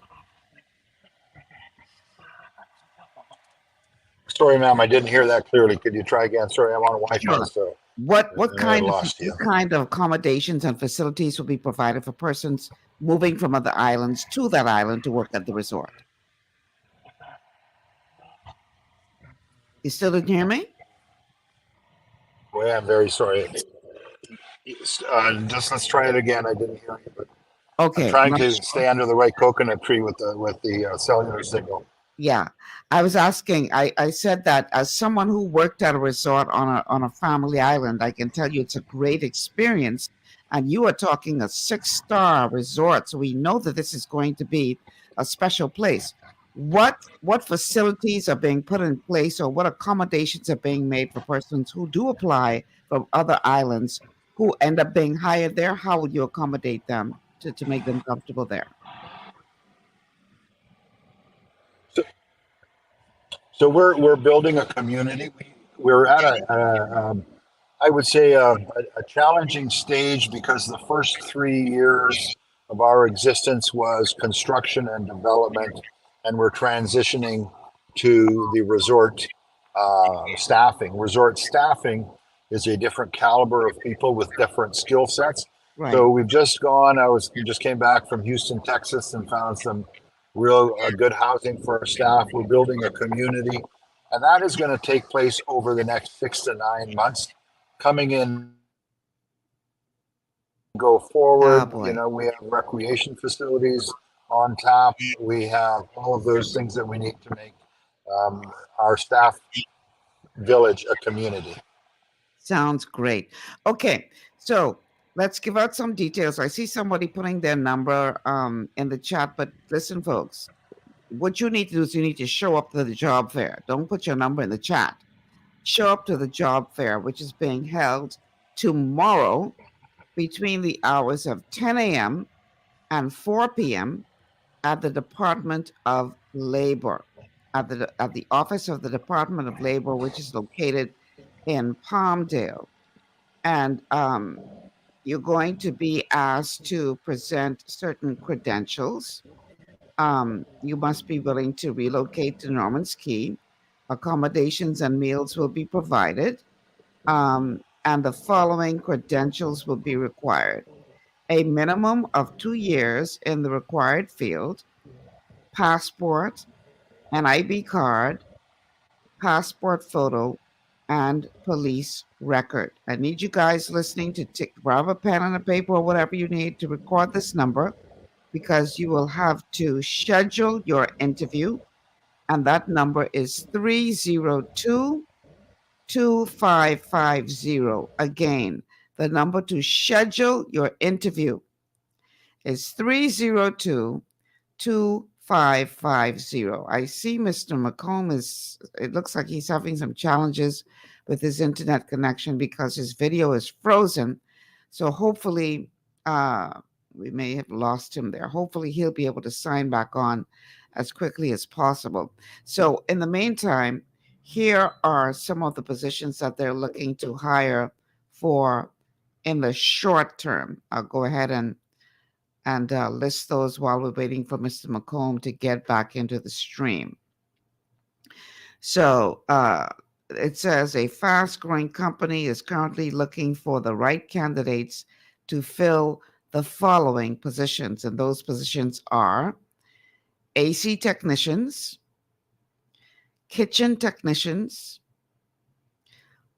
Sorry, ma'am, I didn't hear that clearly. Could you try again? Sorry, I'm on Wi-Fi. So What kind of accommodations and facilities will be provided for persons moving from other islands to that island to work at the resort? You still didn't hear me? Well, I'm very sorry. Just let's try it again. I didn't hear you. But okay. I'm trying to stay under the right coconut tree with the cellular signal. Yeah, I was asking. I said that as someone who worked at a resort on a family island, I can tell you it's a great experience And you are talking a 6-star resort. So we know that this is going to be a special place. What facilities are being put in place, or what accommodations are being made for persons who do apply from other islands who end up being hired there? How would you accommodate them to make them comfortable there? So we're building a community. We're at I would say a challenging stage because the first 3 years of our existence was construction and development, and we're transitioning to the resort staffing. Resort staffing is a different caliber of people with different skill sets. Right. So we've just gone. We just came back from Houston, Texas, and found some real good housing for our staff. We're building a community, and that is going to take place over the next 6 to 9 months. Coming in, go forward. Oh, you know, we have recreation facilities on tap. We have all of those things that we need to make our staff village a community. Sounds great. Okay, so let's give out some details. I see somebody putting their number in the chat, but listen, folks, what you need to do is you need to show up to the job fair. Don't put your number in the chat. Show up to the job fair, which is being held tomorrow between the hours of 10 a.m. and 4 p.m. at the Department of Labor, at the office of the Department of Labor, which is located in Palmdale. And you're going to be asked to present certain credentials. You must be willing to relocate to Norman's Key. Accommodations and meals will be provided. And the following credentials will be required: a minimum of 2 years in the required field, passport, an IB card, passport photo, and police record. I need you guys listening to grab a pen and a paper or whatever you need to record this number, because you will have to schedule your interview. And that number is 302-2550. Again, the number to schedule your interview is 302-2550. I see Mr. McComb it looks like he's having some challenges with his internet connection because his video is frozen. So hopefully, we may have lost him there. Hopefully he'll be able to sign back on as quickly as possible. So in the meantime, here are some of the positions that they're looking to hire for in the short term. I'll go ahead and list those while we're waiting for Mr. McComb to get back into the stream. So it says a fast-growing company is currently looking for the right candidates to fill the following positions, and those positions are AC technicians, kitchen technicians,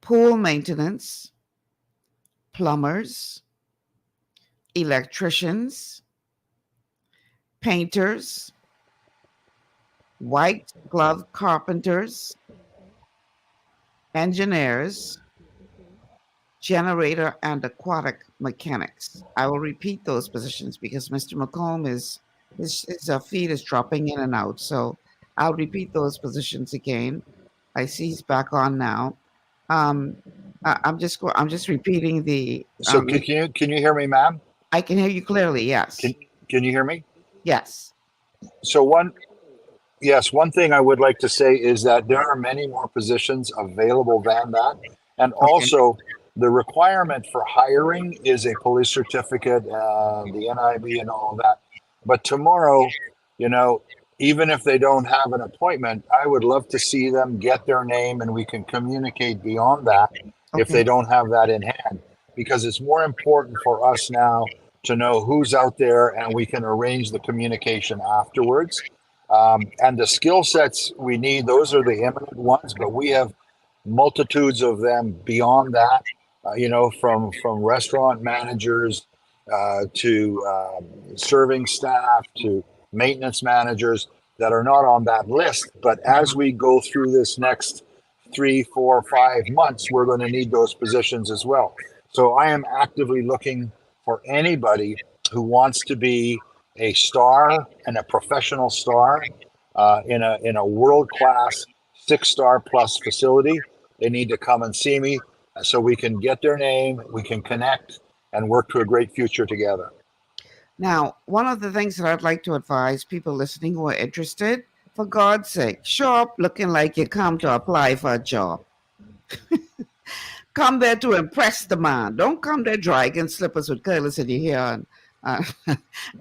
pool maintenance, plumbers, electricians, painters, white glove carpenters, engineers, generator and aquatic mechanics. I will repeat those positions because Mr. McComb his feed is dropping in and out. So I'll repeat those positions again. I see he's back on now. I'm just repeating the. So can you hear me, ma'am? I can hear you clearly. Yes. Can you hear me? Yes. So one thing I would like to say is that there are many more positions available than that, and also the requirement for hiring is a police certificate, the NIB, and all of that. But tomorrow, you know, even if they don't have an appointment, I would love to see them get their name, and we can communicate beyond that if they don't have that in hand, because it's more important for us now to know who's out there, and we can arrange the communication afterwards. And the skill sets we need, those are the imminent ones, but we have multitudes of them beyond that, from restaurant managers to serving staff to maintenance managers that are not on that list. But as we go through this next 3, 4, 5 months, we're going to need those positions as well. So I am actively looking for anybody who wants to be a star and a professional star in a world class 6-star plus facility. They need to come and see me so we can get their name, we can connect, and work to a great future together. Now, one of the things that I'd like to advise people listening who are interested, for God's sake, show up looking like you come to apply for a job. Come there to impress the man. Don't come there dragging slippers with curlers in your hair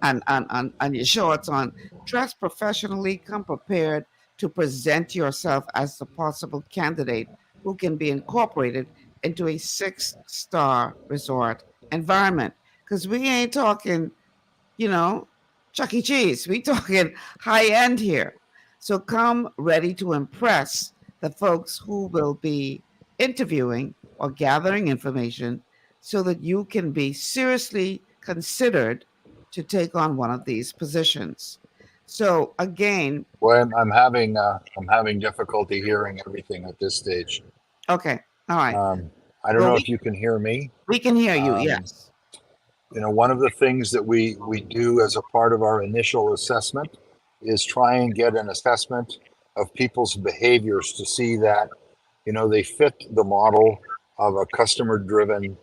and your shorts on. Dress professionally, come prepared to present yourself as the possible candidate who can be incorporated into a 6-star resort environment. Because we ain't talking, Chuck E. Cheese. We talking high end here. So come ready to impress the folks who will be interviewing or gathering information so that you can be seriously considered to take on one of these positions. So again, well, I'm having difficulty hearing everything at this stage. Okay, all right. I don't know if you can hear me. We can hear you. Yes. One of the things that we do as a part of our initial assessment is try and get an assessment of people's behaviors to see that, they fit the model of a customer-driven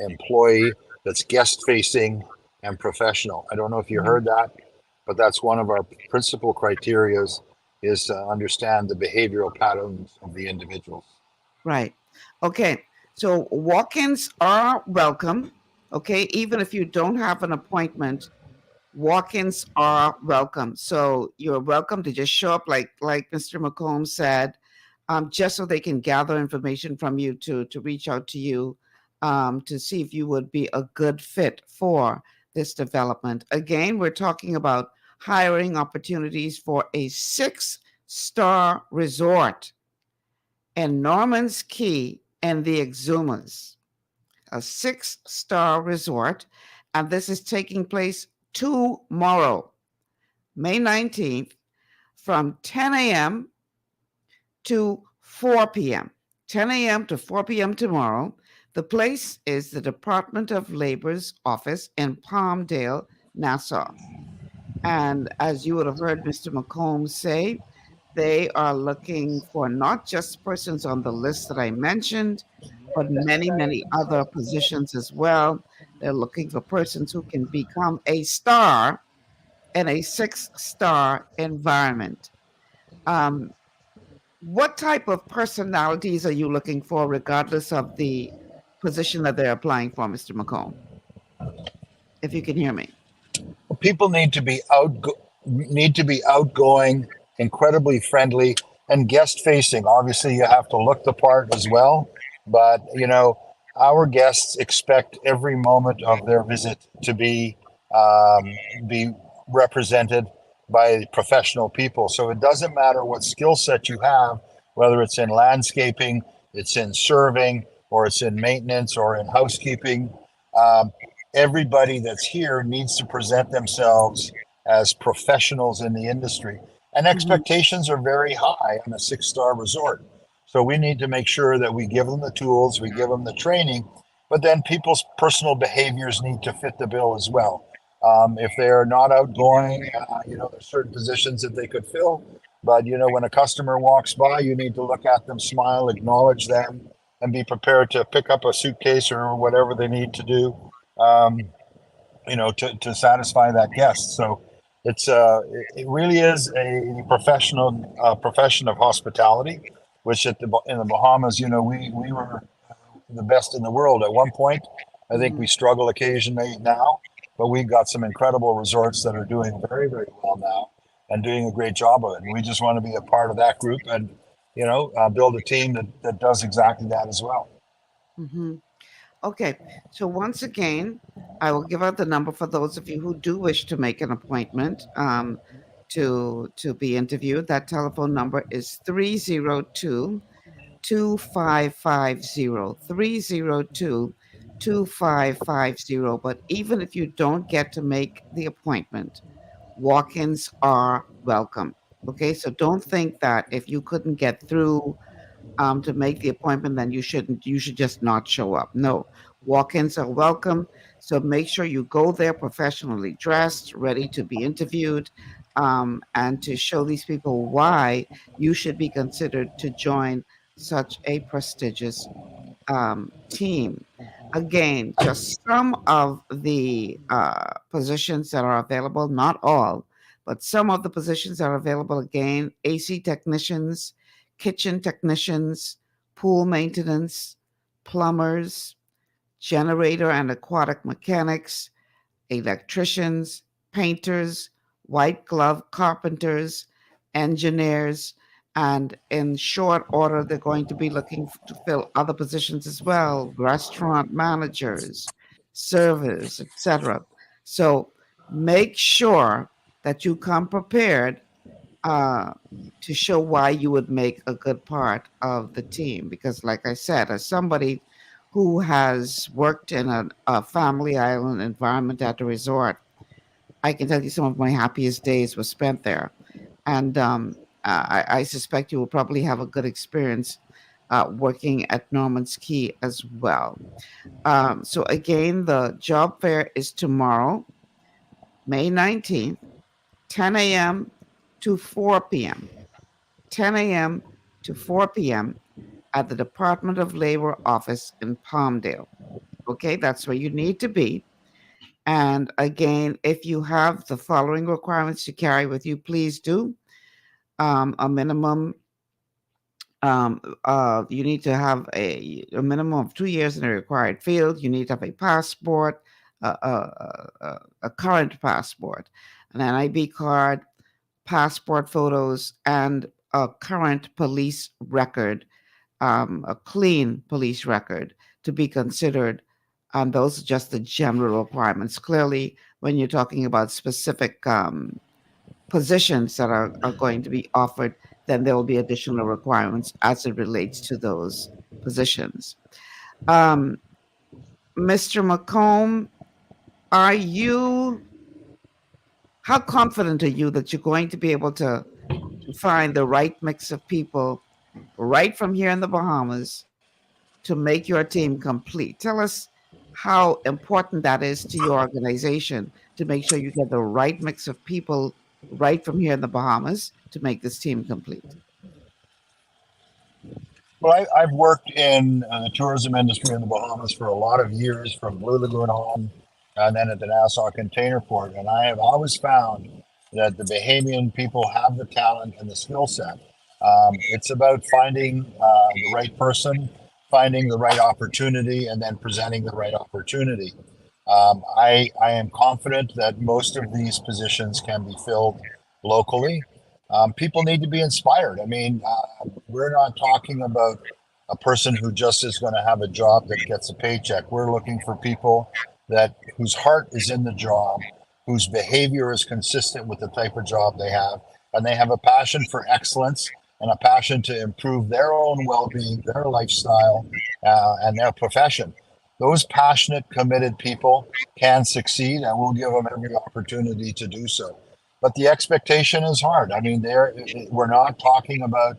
employee that's guest-facing and professional. I don't know if you heard that, but that's one of our principal criterias is to understand the behavioral patterns of the individuals. Right. Okay. So walk-ins are welcome. Okay. Even if you don't have an appointment, walk-ins are welcome. So you're welcome to just show up like Mr. McComb said, just so they can gather information from you to reach out to you to see if you would be a good fit for this development. Again, we're talking about hiring opportunities for a 6-star resort in Norman's Key and the Exumas, a 6-star resort. And this is taking place tomorrow, May 19th, from 10 a.m. to 4 p.m. 10 a.m. to 4 p.m. tomorrow. The place is the Department of Labor's office in Palmdale, Nassau. And as you would have heard Mr. McComb say, they are looking for not just persons on the list that I mentioned, but many, many other positions as well. They're looking for persons who can become a star in a 6-star environment. What type of personalities are you looking for, regardless of the position that they're applying for, Mr. McComb? If you can hear me. People need to be outgoing, incredibly friendly, and guest-facing. Obviously, you have to look the part as well, but our guests expect every moment of their visit to be represented by professional people. So it doesn't matter what skill set you have, whether it's in landscaping, it's in serving, or it's in maintenance or in housekeeping. Everybody that's here needs to present themselves as professionals in the industry. And expectations are very high on a 6-star resort. So we need to make sure that we give them the tools, we give them the training, but then people's personal behaviors need to fit the bill as well. If they're not outgoing, there's certain positions that they could fill. But, when a customer walks by, you need to look at them, smile, acknowledge them, and be prepared to pick up a suitcase or whatever they need to do, to satisfy that guest. So it really is a profession of hospitality, which in the Bahamas, we were the best in the world at one point. I think we struggle occasionally now, but we've got some incredible resorts that are doing very, very well now and doing a great job of it. And we just want to be a part of that group and, build a team that does exactly that as well. Mm-hmm. Okay. So once again, I will give out the number for those of you who do wish to make an appointment to be interviewed. That telephone number is 302-2550, 302-2550. But even if you don't get to make the appointment, walk-ins are welcome. Okay, so don't think that if you couldn't get through to make the appointment, then you should just not show up. No, walk-ins are welcome. So make sure you go there professionally dressed, ready to be interviewed, and to show these people why you should be considered to join such a prestigious team. Again, just some of the positions that are available, not all, but some of the positions that are available. Again, AC technicians, kitchen technicians, pool maintenance, plumbers, generator and aquatic mechanics, electricians, painters, white glove carpenters, engineers, and in short order, they're going to be looking to fill other positions as well, restaurant managers, servers, etc. So make sure that you come prepared uh, to show why you would make a good part of the team. Because, like I said, as somebody who has worked in a family island environment at a resort, I can tell you some of my happiest days were spent there. And I suspect you will probably have a good experience working at Norman's Key as well. So, again, the job fair is tomorrow, May 19th, 10 a.m. to 4 p.m. 10 a.m. to 4 p.m. at the Department of Labor office in Palmdale. Okay, that's where you need to be. And again, if you have the following requirements to carry with you, please do. A minimum, you need to have a minimum of 2 years in a required field. You need to have a passport, a current passport, an NIB card, passport photos, and a current police record, a clean police record to be considered. And those are just the general requirements. Clearly, when you're talking about specific positions that are going to be offered, then there will be additional requirements as it relates to those positions. Mr. McComb, how confident are you that you're going to be able to find the right mix of people right from here in the Bahamas to make your team complete? Tell us how important that is to your organization to make sure you get the right mix of people right from here in the Bahamas to make this team complete. Well, I've worked in the tourism industry in the Bahamas for a lot of years, from Blue Lagoon on, and then at the Nassau Container Port. And I have always found that the Bahamian people have the talent and the skill set. It's about finding the right person, finding the right opportunity, and then presenting the right opportunity. I am confident that most of these positions can be filled locally. People need to be inspired. I mean, we're not talking about a person who just is going to have a job that gets a paycheck. We're looking for people whose heart is in the job, whose behavior is consistent with the type of job they have, and they have a passion for excellence and a passion to improve their own well-being, their lifestyle, and their profession. Those passionate, committed people can succeed, and we'll give them every opportunity to do so. But the expectation is hard. I mean, we're not talking about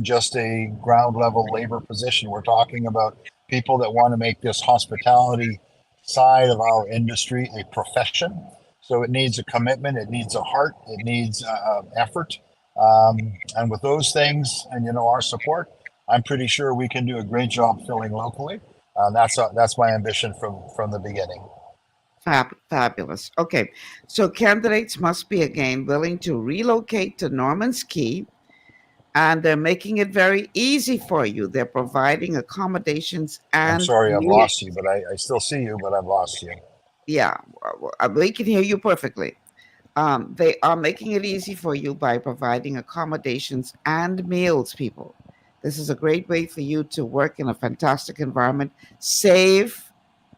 just a ground level labor position. We're talking about people that want to make this hospitality side of our industry a profession. So it needs a commitment, it needs a heart, it needs effort. And with those things and, our support, I'm pretty sure we can do a great job filling locally. That's my ambition from the beginning. Fabulous. Okay, so candidates must be again willing to relocate to Norman's Key, and they're making it very easy for you. They're providing accommodations and I'm sorry, I've lost you, but I still see you, but I've lost you. Yeah, we can hear you perfectly. They are making it easy for you by providing accommodations and meals, people. This is a great way for you to work in a fantastic environment, save.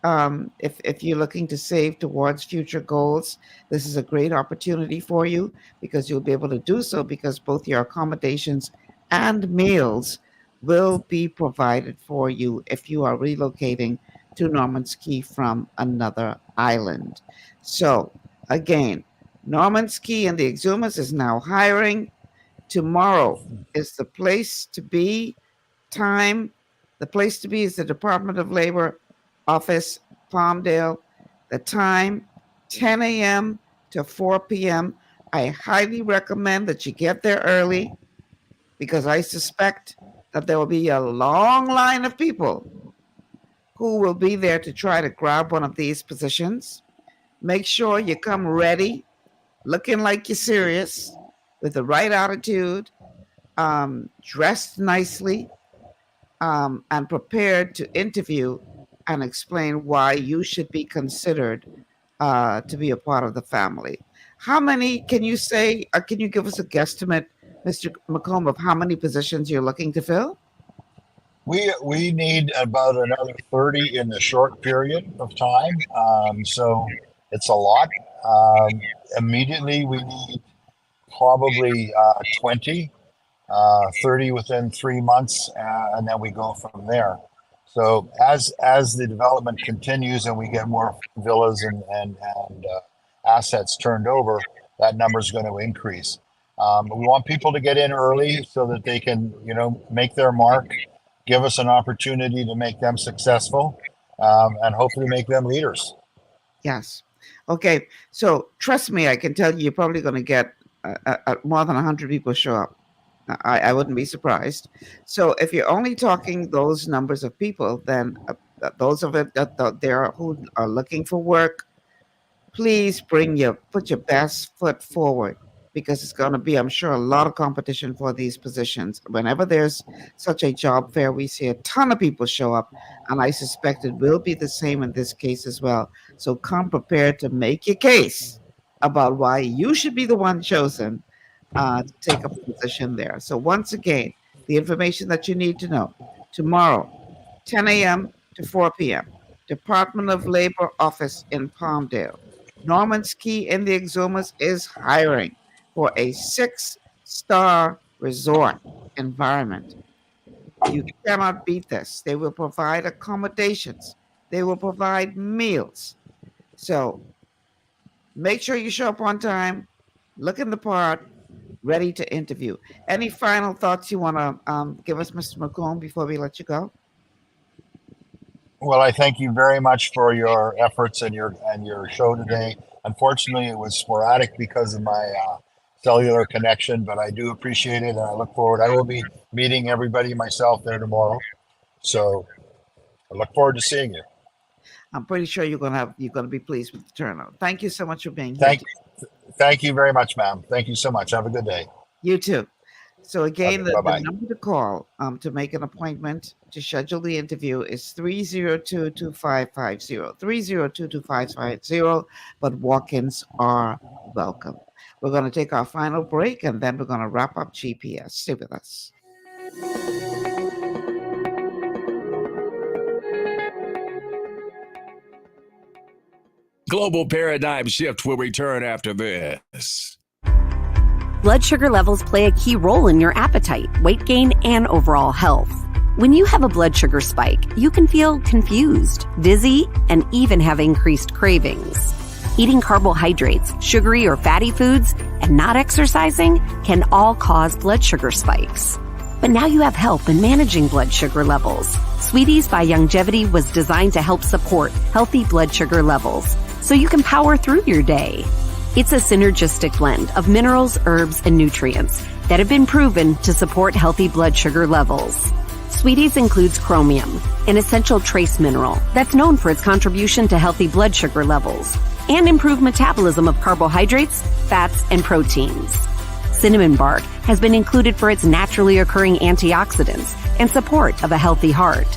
If you're looking to save towards future goals, this is a great opportunity for you because you'll be able to do so because both your accommodations and meals will be provided for you if you are relocating to Norman's Key from another island. So again, Norman's Key and the Exumas is now hiring. Tomorrow is the place to be. Time, the place to be is the Department of Labor office, Palmdale. The time, 10 a.m. to 4 p.m. I highly recommend that you get there early because I suspect that there will be a long line of people who will be there to try to grab one of these positions. Make sure you come ready, looking like you're serious, with the right attitude, dressed nicely, and prepared to interview and explain why you should be considered to be a part of the family. How many can you say, can you give us a guesstimate, Mr. McComb, of how many positions you're looking to fill? We need about another 30 in the short period of time. So it's a lot. Immediately we need probably 20, 30 within 3 months, and then we go from there. So as the development continues and we get more villas and assets turned over, that number is going to increase. We want people to get in early so that they can, make their mark, give us an opportunity to make them successful, and hopefully make them leaders. Yes. Okay. So trust me, I can tell you, you're probably going to get more than 100 people show up. I wouldn't be surprised. So if you're only talking those numbers of people, then those of it that there who are looking for work, please put your best foot forward, because it's going to be, I'm sure, a lot of competition for these positions. Whenever there's such a job fair, we see a ton of people show up, and I suspect it will be the same in this case as well. So come prepared to make your case about why you should be the one chosen to take a position there. So once again, the information that you need to know: tomorrow, 10 a.m. to 4 p.m., Department of Labor office in Palmdale. Norman's Key in the Exumas is hiring for a 6-star resort environment. You cannot beat this. They will provide accommodations. They will provide meals. So make sure you show up on time, look in the part, ready to interview. Any final thoughts you want to give us, Mr. McComb, before we let you go? Well, I thank you very much for your efforts and your show today. Unfortunately, it was sporadic because of my cellular connection, but I do appreciate it, and I look forward. I will be meeting everybody myself there tomorrow, so I look forward to seeing you. I'm pretty sure you're gonna be pleased with the turnout. Thank you so much for being here. Thank you very much, ma'am. Thank you so much. Have a good day. You too. So again, Okay, the number to call to make an appointment to schedule the interview is 302-2550, 302-2550, but walk-ins are welcome. We're going to take our final break, and then we're going to wrap up GPS. Stay with us. Global Paradigm Shift will return after this. Blood sugar levels play a key role in your appetite, weight gain, and overall health. When you have a blood sugar spike, you can feel confused, dizzy, and even have increased cravings. Eating carbohydrates, sugary or fatty foods, and not exercising can all cause blood sugar spikes. But now you have help in managing blood sugar levels. Sweeties by Longevity was designed to help support healthy blood sugar levels so you can power through your day. It's a synergistic blend of minerals, herbs, and nutrients that have been proven to support healthy blood sugar levels. Sweeties includes chromium, an essential trace mineral that's known for its contribution to healthy blood sugar levels and improved metabolism of carbohydrates, fats, and proteins. Cinnamon bark has been included for its naturally occurring antioxidants and support of a healthy heart.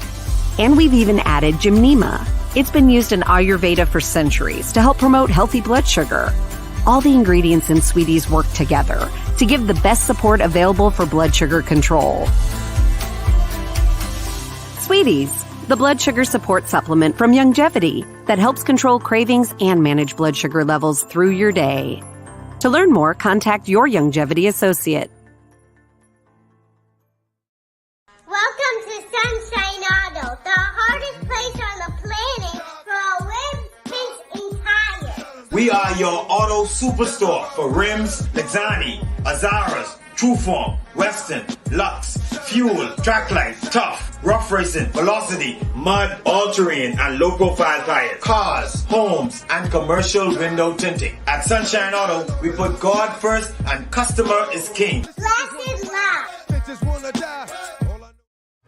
And we've even added gymnema. It's been used in Ayurveda for centuries to help promote healthy blood sugar. All the ingredients in Sweeties work together to give the best support available for blood sugar control. Sweeties, the blood sugar support supplement from Longevity that helps control cravings and manage blood sugar levels through your day. To learn more, contact your Longevity associate. Welcome to Sunshine Auto, the hardest place on the planet for rims, paints, and tires. We are your auto superstore for rims, Lexani, Azaras, Trueform, Western, Lux, Fuel, Trackline, Tough, Rough Racing, Velocity, Mud, All-Terrain, and low-profile tires. Cars, homes, and commercial window tinting. At Sunshine Auto, we put God first and customer is king. Blessed love.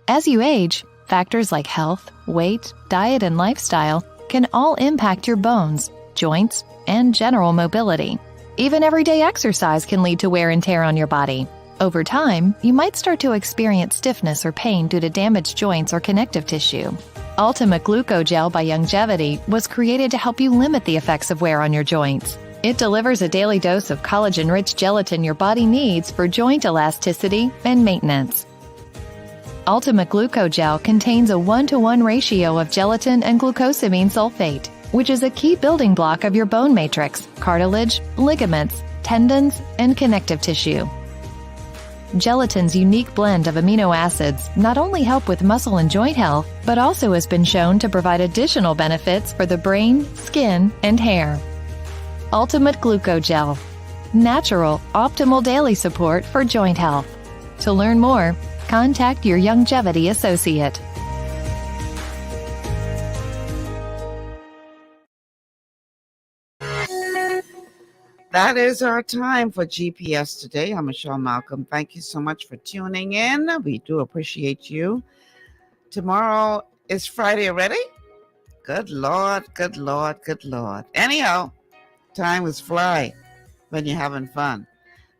As you age, factors like health, weight, diet, and lifestyle can all impact your bones, joints, and general mobility. Even everyday exercise can lead to wear and tear on your body. Over time, you might start to experience stiffness or pain due to damaged joints or connective tissue. Ultimate Glucogel by Youngevity was created to help you limit the effects of wear on your joints. It delivers a daily dose of collagen-rich gelatin your body needs for joint elasticity and maintenance. Ultimate Glucogel contains a 1-to-1 ratio of gelatin and glucosamine sulfate, which is a key building block of your bone matrix, cartilage, ligaments, tendons, and connective tissue. Gelatin's unique blend of amino acids not only help with muscle and joint health, but also has been shown to provide additional benefits for the brain, skin, and hair. Ultimate Glucogel. Natural, optimal daily support for joint health. To learn more, contact your Youngevity associate. That is our time for GPS today. I'm Michelle Malcolm. Thank you so much for tuning in. We do appreciate you. Tomorrow is Friday already? Good Lord, good Lord, good Lord. Anyhow, time is fly when you're having fun.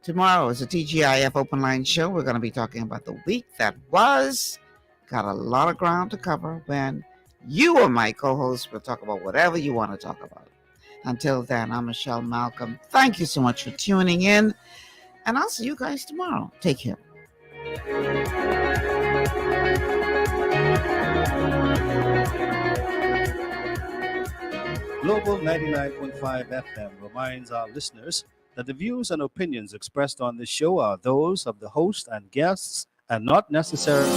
Tomorrow is a TGIF Open Line show. We're going to be talking about the week that was. Got a lot of ground to cover when you or my co-host will talk about whatever you want to talk about. Until then, I'm Michelle Malcolm. Thank you so much for tuning in, and I'll see you guys tomorrow. Take care. Global 99.5 FM reminds our listeners that the views and opinions expressed on this show are those of the host and guests and not necessarily